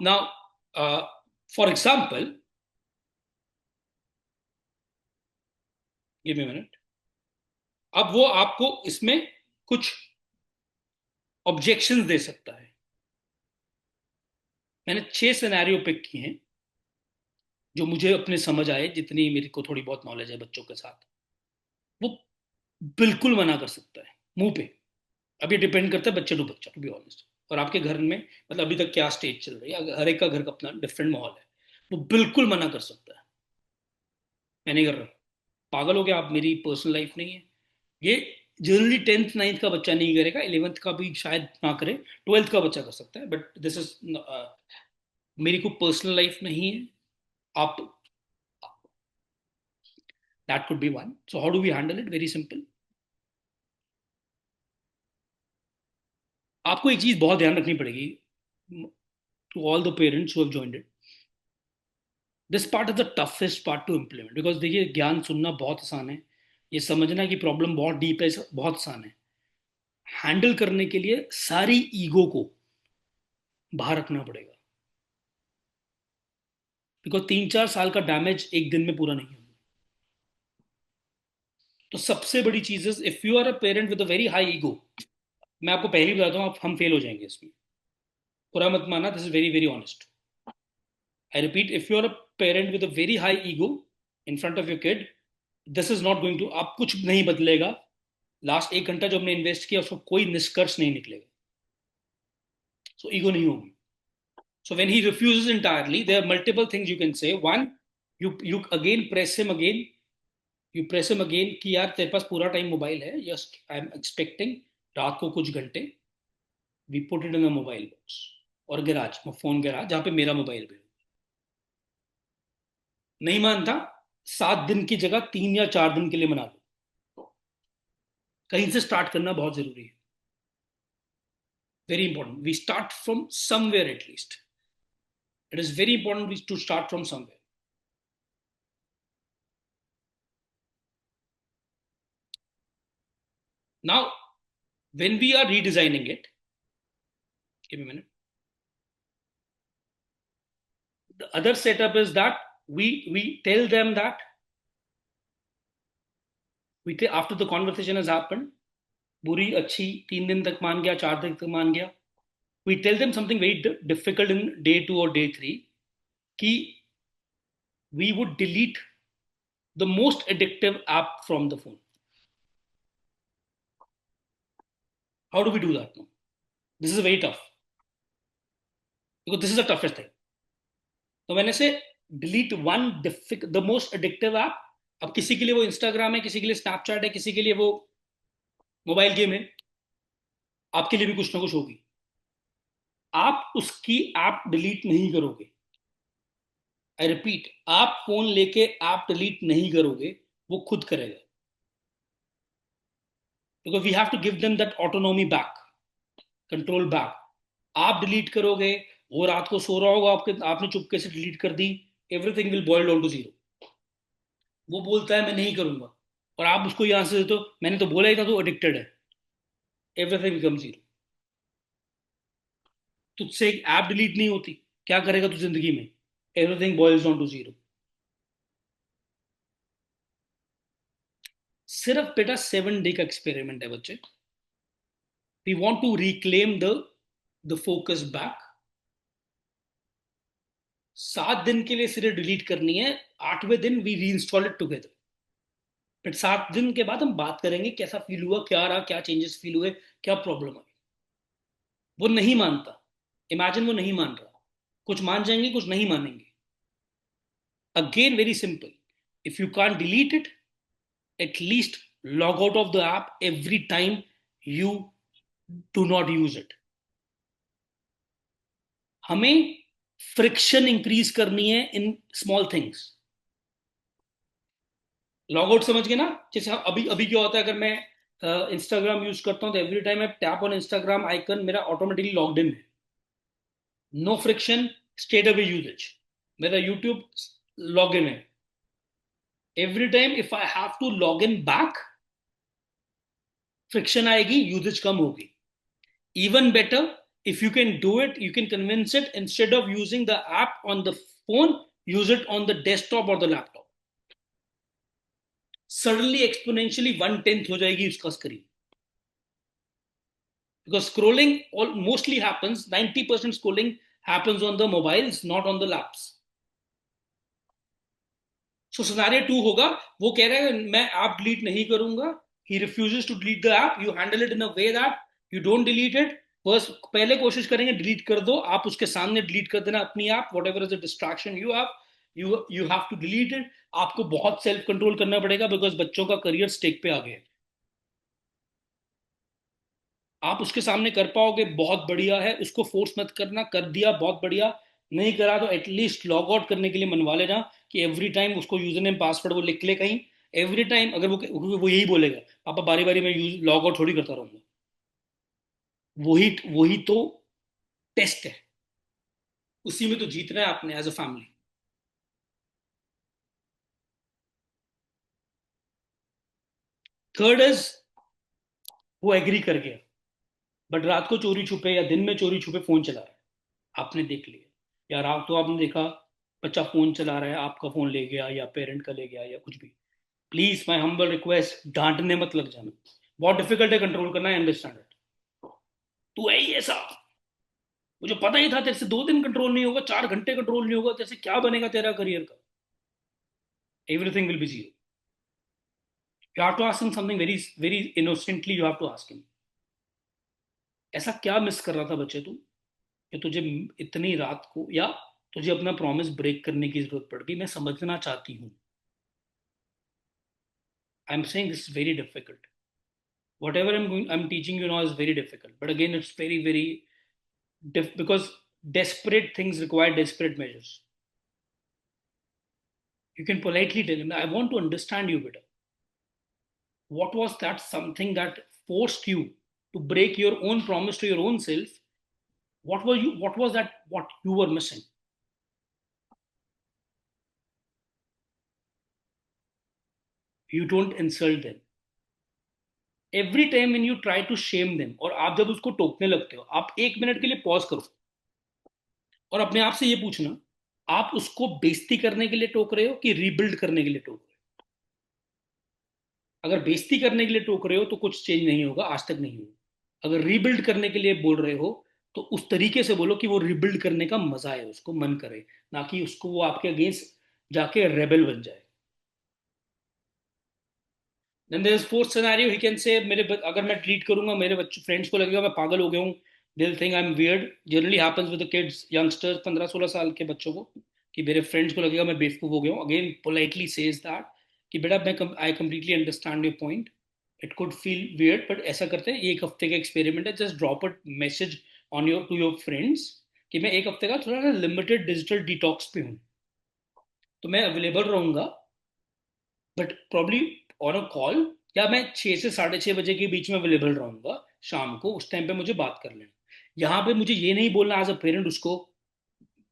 Now for example, give me minute. अब वो आपको इसमें कुछ ऑब्जेक्शंस दे सकता है. मैंने 6 सिनेरियो पिक किए हैं जो मुझे अपने समझ आए, जितनी मेरे को थोड़ी बहुत नॉलेज है बच्चों के साथ. वो बिल्कुल मना कर सकता है मुंह पे. अब ये डिपेंड करता है बच्चे टू बच्चा, टू बी ऑनेस्ट, और आपके घर में मतलब अभी तक क्या स्टेज चल रही है. हर एक का घर का अपना डिफरेंट माहौल है. वो बिल्कुल मना कर सकता है, मैं नहीं कर रहा. पागल हो गया आप, मेरी पर्सनल लाइफ नहीं है ये. जनरली 10th 9th का बच्चा नहीं करेगा, 11th का भी शायद ना करे, 12th का बच्चा कर सकता है, बट दिस इज मेरी कोई पर्सनल लाइफ नहीं है. आप, that could be one. So how do we handle it? Very simple. आपको एक चीज बहुत ध्यान रखनी पड़ेगी, to all the parents who have joined it. This part is the toughest part to implement. Because देखिए, ज्ञान सुनना बहुत आसान है, ये समझना कि प्रॉब्लम बहुत डीप है बहुत आसान है. हैंडल करने के लिए सारी ईगो को बाहर रखना पड़ेगा. बिकॉज 3-4 साल का डैमेज एक दिन में पूरा नहीं होगा. तो सबसे बड़ी चीज is, if you are a parent with a very high ego, मैं आपको पहले ही बताता हूँ, हम फेल हो जाएंगे इसमें. पूरा मत माना, this is very very honest. I repeat, if you are a parent with a very high ego in front of your kid, this is not going to, आप कुछ नहीं बदलेगा. लास्ट 1 घंटा जो हमने इन्वेस्ट किया उसको कोई निष्कर्ष नहीं निकलेगा. सो ईगो नहीं होगी. So when he refuses entirely, there are multiple things you can say. One, you again press him again, you press him again कि यार तेरे पास पूरा टाइम मोबाइल है, यस आई एम एक्सपेक्टिंग रात को कुछ घंटे, we put it in a mobile box और गैराज, फोन गैराज जहां पे मेरा मोबाइल भी हो। नहीं मानता, 7 दिन की जगह 3 या 4 दिन के लिए मना लो। कहीं से स्टार्ट करना बहुत जरूरी है, very important. We start from somewhere at least, it is very important to start from somewhere. Now when we are redesigning it, give me a minute, the other setup is that we tell them that after the conversation has happened, बुरी अच्छी 3 दिन तक मान गया, 4 दिन तक मान गया, we tell them something very difficult in day 2 or day 3 कि we would delete the most addictive app from the phone. How do we do that now? This is very tough because this is the toughest thing. तो मैंने से delete one the most addictive app. अब किसी के लिए वो Instagram है, किसी के लिए स्नैपचैट है, किसी के लिए वो मोबाइल गेम है, आपके लिए भी कुछ ना कुछ होगी। आप उसकी ऐप डिलीट नहीं करोगे, आई रिपीट, आप फोन लेके ऐप डिलीट नहीं करोगे, वो खुद करेगा। Because we have to give them that autonomy back, control back. आप डिलीट करोगे, वो रात को सो रहा होगा, आपने चुपके से डिलीट कर दी, everything will boil down to zero. वो बोलता है मैं नहीं करूंगा, और आप उसको यहां से देते हो मैंने तो बोला ही था, तो एडिक्टेड है, एवरीथिंग बिकम जीरो। तुझसे एक ऐप डिलीट नहीं होती, क्या करेगा तू जिंदगी में? Everything boils down to zero. सिर्फ बेटा 7 डे का एक्सपेरिमेंट है बच्चे। We want to reclaim the focus back. 7 दिन के लिए सिर्फ डिलीट करनी है, 8वें दिन वी री इंस्टॉल इट टुगेदर। फिर 7 दिन के बाद हम बात करेंगे कैसा फील हुआ, क्या रहा, क्या चेंजेस फील हुए, क्या प्रॉब्लम आई। वो नहीं मानता, इमेजिन वो नहीं मान रहा, कुछ मान जाएंगे कुछ नहीं मानेंगे। Again very simple, if you can't delete it, at least log out of the app every time you do not use it. हमें फ्रिक्शन इंक्रीज करनी है in small things. Log out समझ गए ना? जैसे अभी अभी क्या होता है, अगर मैं इंस्टाग्राम यूज करता हूं तो every time I tap on Instagram icon, मेरा ऑटोमेटिकली लॉग्ड इन है, no friction, straight away usage. मेरा यूट्यूब लॉग इन है, every time if I have to log in back, friction आएगी, यूजेज कम होगी। Even better, if you can do it, you can convince it, instead of using the app on the phone, use it on the desktop or the laptop. Suddenly, exponentially 1/10 हो जाएगी उसका screen. Because scrolling mostly happens, 90% scrolling happens on the mobiles, not on the laps. So scenario 2 होगा, वो कह रहा है मैं app delete नहीं करूंगा, he refuses to delete the app, you handle it in a way that you don't delete it, बस पहले कोशिश करेंगे डिलीट कर दो, आप उसके सामने डिलीट कर देना अपनी app, whatever is the distraction you have, you have to delete it. आपको बहुत सेल्फ कंट्रोल करना पड़ेगा, बिकॉज बच्चों का करियर स्टेक पे आ गया है। आप उसके सामने कर पाओगे बहुत बढ़िया है, उसको फोर्स मत करना, कर दिया बहुत बढ़िया, नहीं करा तो एटलीस्ट लॉग आउट करने के लिए मनवा लेना कि एवरी टाइम उसको यूजर नेम पासवर्ड वो लिख ले कहीं, एवरी टाइम अगर वो यही बोलेगा पापा बारी बारी में यूज लॉग आउट थोड़ी करता रहूंगा, वही वही तो टेस्ट है, उसी में तो जीतना है आपने as a family. Third is, वो एग्री कर गया, बट रात को चोरी छुपे या दिन में चोरी छुपे फोन चला रहा है, आपने देख लिया, या रात को आपने देखा बच्चा फोन चला रहा है, आपका फोन ले गया या पेरेंट का ले गया या कुछ भी, प्लीज माय हम्बल रिक्वेस्ट, डांटने मत लग जाना। बहुत डिफिकल्ट है कंट्रोल करना, अंडरस्टैंड इट। तू है ही ऐसा, मुझे पता ही था तेरे से 2 दिन कंट्रोल नहीं होगा, 4 घंटे कंट्रोल नहीं होगा, तेरे से क्या बनेगा तेरा करियर का, everything will be zero. You have to ask him something very very innocently, you have to ask him, ऐसा क्या मिस कर रहा था बच्चे तू कि तुझे इतनी रात को, या तुझे अपना प्रॉमिस ब्रेक करने की जरूरत पड़ गई, मैं समझना चाहती हूँ. आई am saying this is very difficult. Whatever I'm teaching you now is very difficult, but again it's very because desperate things require desperate measures. You can politely tell him, I want to understand you better. What was that something that forced you to break your own promise to your own self? What was that what you were missing? You don't insult them. Every time when you try to shame them, और आप जब उसको टोकने लगते हो, आप 1 minute के लिए pause करो और अपने आप से ये पूछना, आप उसको बेइज्जती करने के लिए टोक रहे हो कि रीबिल्ड करने के लिए टोक रहे हो? अगर बेइज्जती करने के लिए टोक रहे हो तो कुछ चेंज नहीं होगा, आज तक नहीं होगा. अगर रीबिल्ड करने के लिए बोल रहे हो तो उस तरीके से बोलो कि वो रीबिल्ड करने का मजा है, उसको मन करे, ना कि उसको वो आपके अगेंस्ट जाके रेबल बन जाए. Then there is fourth scenario, he can say मेरे अगर मैं ट्रीट करूंगा मेरे बच्चे फ्रेंड्स को लगेगा मैं पागल हो गया हूँ, they will think I am weird. Generally happens with the kids, youngsters, 15-16 साल के बच्चों को, कि मेरे फ्रेंड्स को लगेगा मैं बेवकूफ हो गया हूँ. अगेन पोलाइटली सेज दैट कि बेटा मैं I completely understand your point, it could feel weird, but ऐसा करते हैं, 1 हफ्ते का एक्सपेरिमेंट है, just drop a message on your to your friends कि मैं 1 हफ्ते का थोड़ा सा लिमिटेड डिजिटल डिटॉक्स पे हूँ, तो मैं अवेलेबल रहूंगा, but probably on a call, या मैं 6 से 6:30 बजे के बीच में अवेलेबल रहूंगा शाम को, उस टाइम पे मुझे बात कर लेना. यहाँ पे मुझे ये नहीं बोलना एज अ पेरेंट उसको,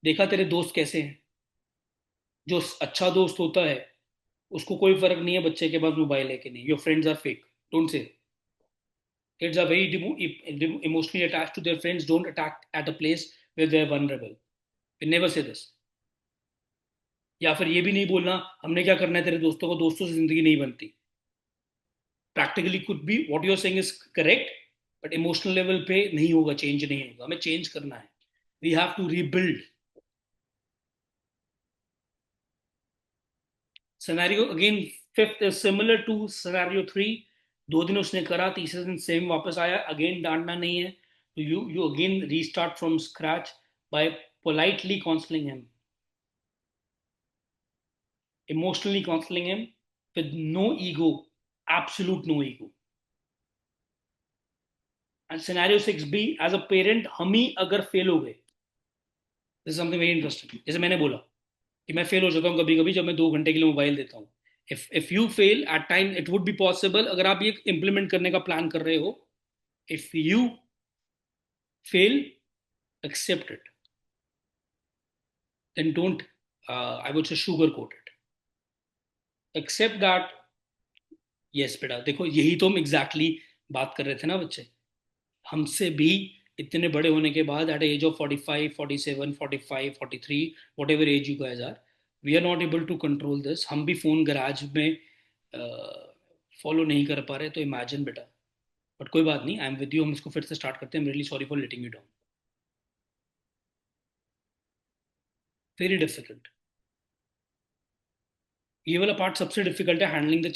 देखा तेरे दोस्त कैसे हैं. जो अच्छा दोस्त होता है उसको कोई फर्क नहीं है बच्चे के पास मोबाइल है कि नहीं. Your friends are fake, don't say. Kids are very emotionally attached to their friends. Don't attack at a place where they are vulnerable. We never say this. या फिर ये भी नहीं बोलना हमने क्या करना है तेरे दोस्तों को, दोस्तों से जिंदगी नहीं बनती. Practically could be what you are saying is correct, but emotional level पे नहीं होगा, चेंज नहीं होगा. हमें चेंज करना है. We have to rebuild. Scenario again fifth is similar to scenario 3. 2 दिन उसने करा, तीसरे दिन सेम वापस आया, अगेन डांटना नहीं है. You again restart from scratch by politely counselling him, emotionally counseling him with no ego, absolute no ego. And scenario 6B, as a parent हम ही अगर फेल हो गए, this is something very interesting. जैसे मैंने बोला कि मैं फेल हो जाता हूँ कभी कभी जब मैं 2 घंटे के लिए मोबाइल देता हूँ. If you fail at time, it would be possible, अगर आप ये इंप्लीमेंट करने का प्लान कर रहे हो. If you fail, accept it, then don't I would say sugarcoat it. Accept that. Yes बेटा, देखो यही तो हम एग्जैक्टली बात कर रहे थे ना बच्चे. हमसे भी इतने बड़े होने के बाद at age of 45, 47, 45, 43, whatever age you guys are, we are not able to control this. हम भी फोन गराज में फॉलो नहीं कर पा रहे, तो इमेजिन बेटा. बट कोई बात नहीं, आई एम विद यू. हम इसको फिर से स्टार्ट करते हैं. Really sorry for letting you down. Very difficult. ये वाला पार्ट सबसे डिफिकल्ट है, handling the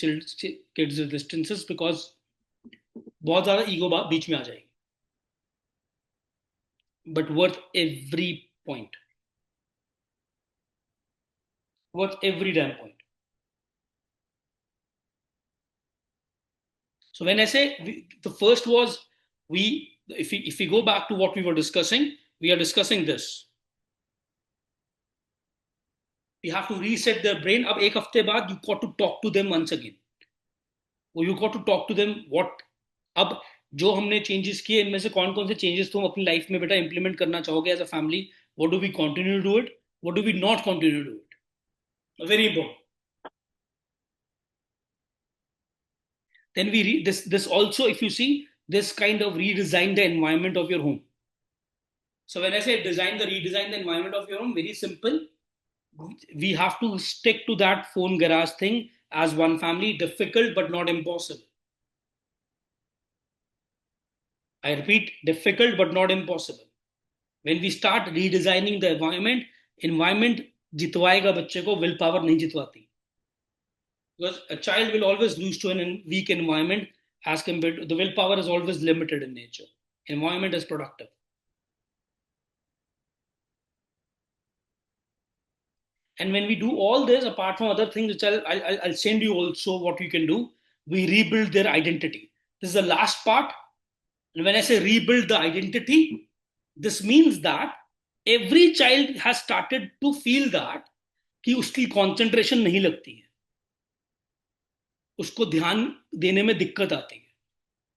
kids distances, because बहुत ज्यादा ईगो बीच में आ जाएगी. But worth every point, worth every damn point. So when I say the first was, if we go back to what we were discussing, we are discussing this. We have to reset their brain. अब 1 हफ्ते बाद you got to talk to them once again. You got to talk to them what. अब जो हमने changes किए इनमें से कौन कौन से चेंजेस तुम अपनी लाइफ में बेटा इंप्लीमेंट करना चाहोगे as a family. What do we continue to do it, what do we not continue to do it. Very important. Then we this also, if you see, this kind of redesign the environment of your home. So when I say redesign the environment of your home, very simple. We have to stick to that phone garage thing as one family. Difficult but not impossible. I repeat, difficult but not impossible. When we start redesigning the environment जितवाएगा बच्चे को, will power नहीं जितवाती. Because a child will always lose to a weak environment, as compared to the willpower is always limited in nature. Environment is productive. And when we do all this, apart from other things, which I'll send you also what you can do, we rebuild their identity. This is the last part. And when I say rebuild the identity, this means that every child has started to feel that कि उसकी concentration नहीं लगती है, उसको ध्यान देने में दिक्कत आती है,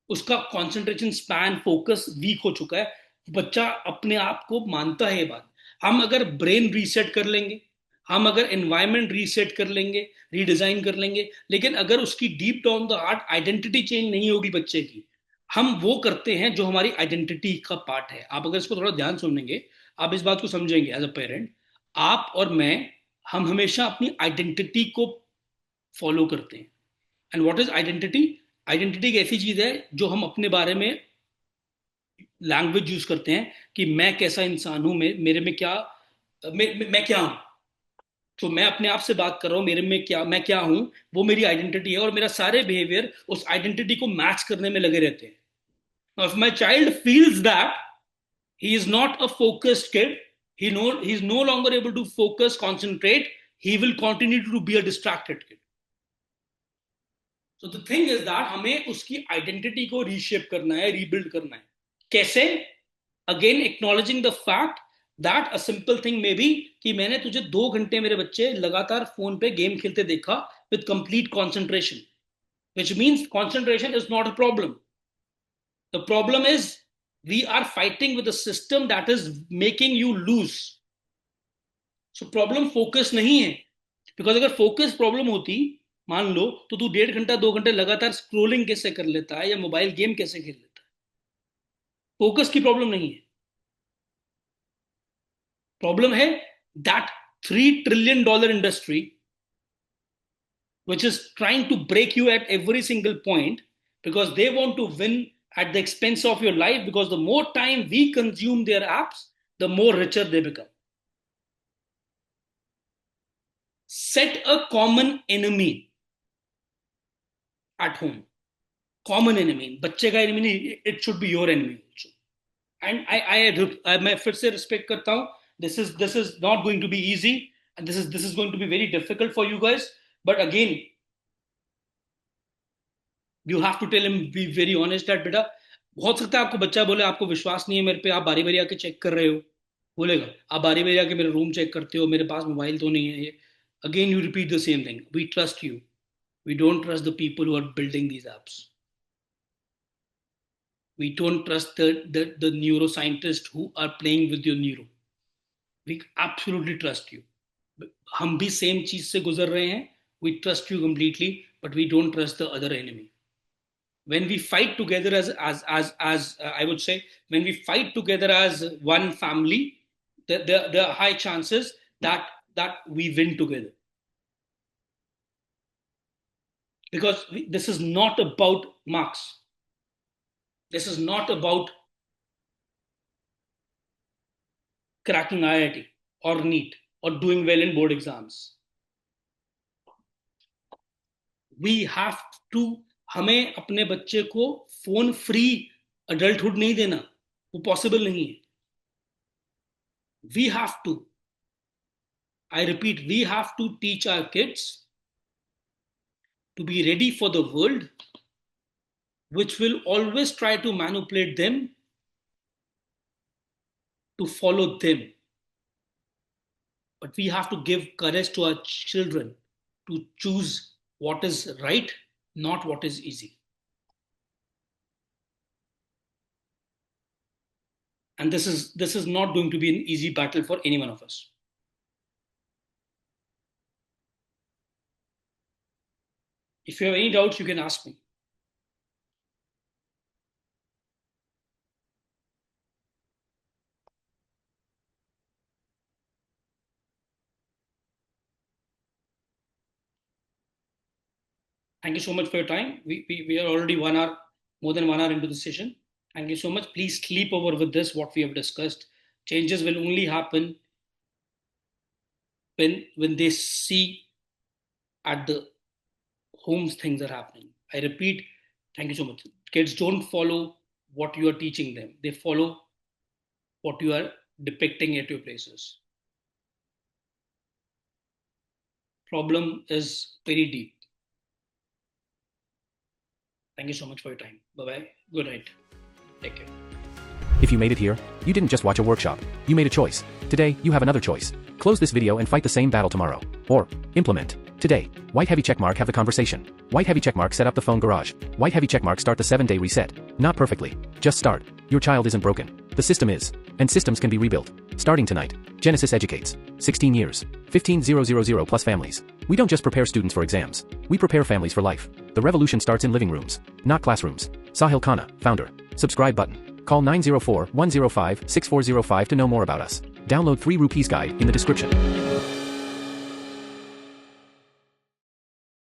उसका कंसंट्रेशन स्पैन फोकस वीक हो चुका है, बच्चा अपने आप को मानता है ये बात. हम अगर ब्रेन रीसेट कर लेंगे, हम अगर एनवायरमेंट रीसेट कर लेंगे, रीडिजाइन कर लेंगे, लेकिन अगर उसकी deep down the heart identity change नहीं होगी बच्चे की, हम वो करते हैं जो हमारी आइडेंटिटी का पार्ट है. आप अगर इसको थोड़ा ध्यान सुनेंगे, आप इस बात को समझेंगे एज अ पेरेंट. आप और मैं, हम हमेशा अपनी आइडेंटिटी को फॉलो करते हैं. And what is identity? Identity एक ऐसी चीज है जो हम अपने बारे में लैंग्वेज यूज करते हैं कि मैं कैसा इंसान हूं, मेरे में क्या, मैं क्या हूं. तो मैं अपने आप से बात कर रहा हूं, मेरे में क्या, मैं क्या हूं, वो मेरी आइडेंटिटी है, और मेरा सारे बिहेवियर उस आइडेंटिटी को मैच करने में लगे रहते हैं. Now, if my child feels that he is not a focused kid, he is no longer able to focus, concentrate, he will continue to be a distracted kid. So the thing is that हमें उसकी identity को reshape करना है, rebuild करना है. कैसे? Again acknowledging the fact that a simple thing may be कि मैंने तुझे 2 घंटे मेरे बच्चे लगातार फोन पे गेम खेलते देखा with complete concentration, which means concentration is not a problem. The problem is we are fighting with a system that is making you lose. So problem focus नहीं है, बिकॉज अगर फोकस प्रॉब्लम होती, मान लो, तो तू 1.5 घंटा 2 घंटे लगातार स्क्रोलिंग कैसे कर लेता है या मोबाइल गेम कैसे खेल लेता है. फोकस की प्रॉब्लम नहीं है. प्रॉब्लम है that $3 trillion industry which is trying to break you at every single point because they want to win at the expense of your life, because the more time we consume their apps, the more richer they become. Set a common enemy at home. Common enemy, बच्चे का enemy नहीं, it should be your enemy also. And I मैं फिर से respect करता हूँ. This is not going to be easy, and this is going to be very difficult for you guys. But again, you have to tell him, be very honest that बेटा, हो सकता है आपको बच्चा बोले आपको विश्वास नहीं है मेरे पे, आप बारी बारी आके चेक कर रहे हो, बोलेगा आप बारी बारी आके मेरे रूम चेक करते हो, मेरे पास मोबाइल तो नहीं है ये. Again you repeat the same thing, we trust you, we don't trust the people who are building these apps. We don't trust the neuroscientists who are playing with your neuro. We absolutely trust you. हम भी same चीज से गुजर रहे हैं. We trust you completely, but we don't trust the other enemy. When we fight together as I would say, when we fight together as one family, there are high chances that we win together. Because this is not about marks. This is not about cracking IIT or NEET or doing well in board exams. We have to, हमें अपने बच्चे को phone free adulthood नहीं देना, वो possible नहीं है. We have to, I repeat, we have to teach our kids to be ready for the world, which will always try to manipulate them to follow them. But we have to give courage to our children to choose what is right, not what is easy. And this is not going to be an easy battle for any one of us. If you have any doubts, you can ask me. Thank you so much for your time. We are already 1 hour, more than 1 hour into the session. Thank you so much. Please sleep over with this, what we have discussed. Changes will only happen when they see at the homes things are happening. I repeat, thank you so much. Kids don't follow what you are teaching them. They follow what you are depicting at your places. problem is very deep. Thank you so much for your time. Bye-bye. Good night. Take care. If you made it here, you didn't just watch a workshop. You made a choice. Today, you have another choice. Close this video and fight the same battle tomorrow. Or, implement. Today, white heavy checkmark have the conversation. White heavy checkmark set up the phone garage. White heavy checkmark start the 7-day reset. Not perfectly. Just start. Your child isn't broken. The system is. And systems can be rebuilt. Starting tonight. Genesis educates. 16 years. 15,000 plus families. We don't just prepare students for exams. We prepare families for life. The revolution starts in living rooms, not classrooms. Sahil Khanna, founder. Subscribe button. Call 904-105-6405 to know more about us. Download 3 rupees guide in the description.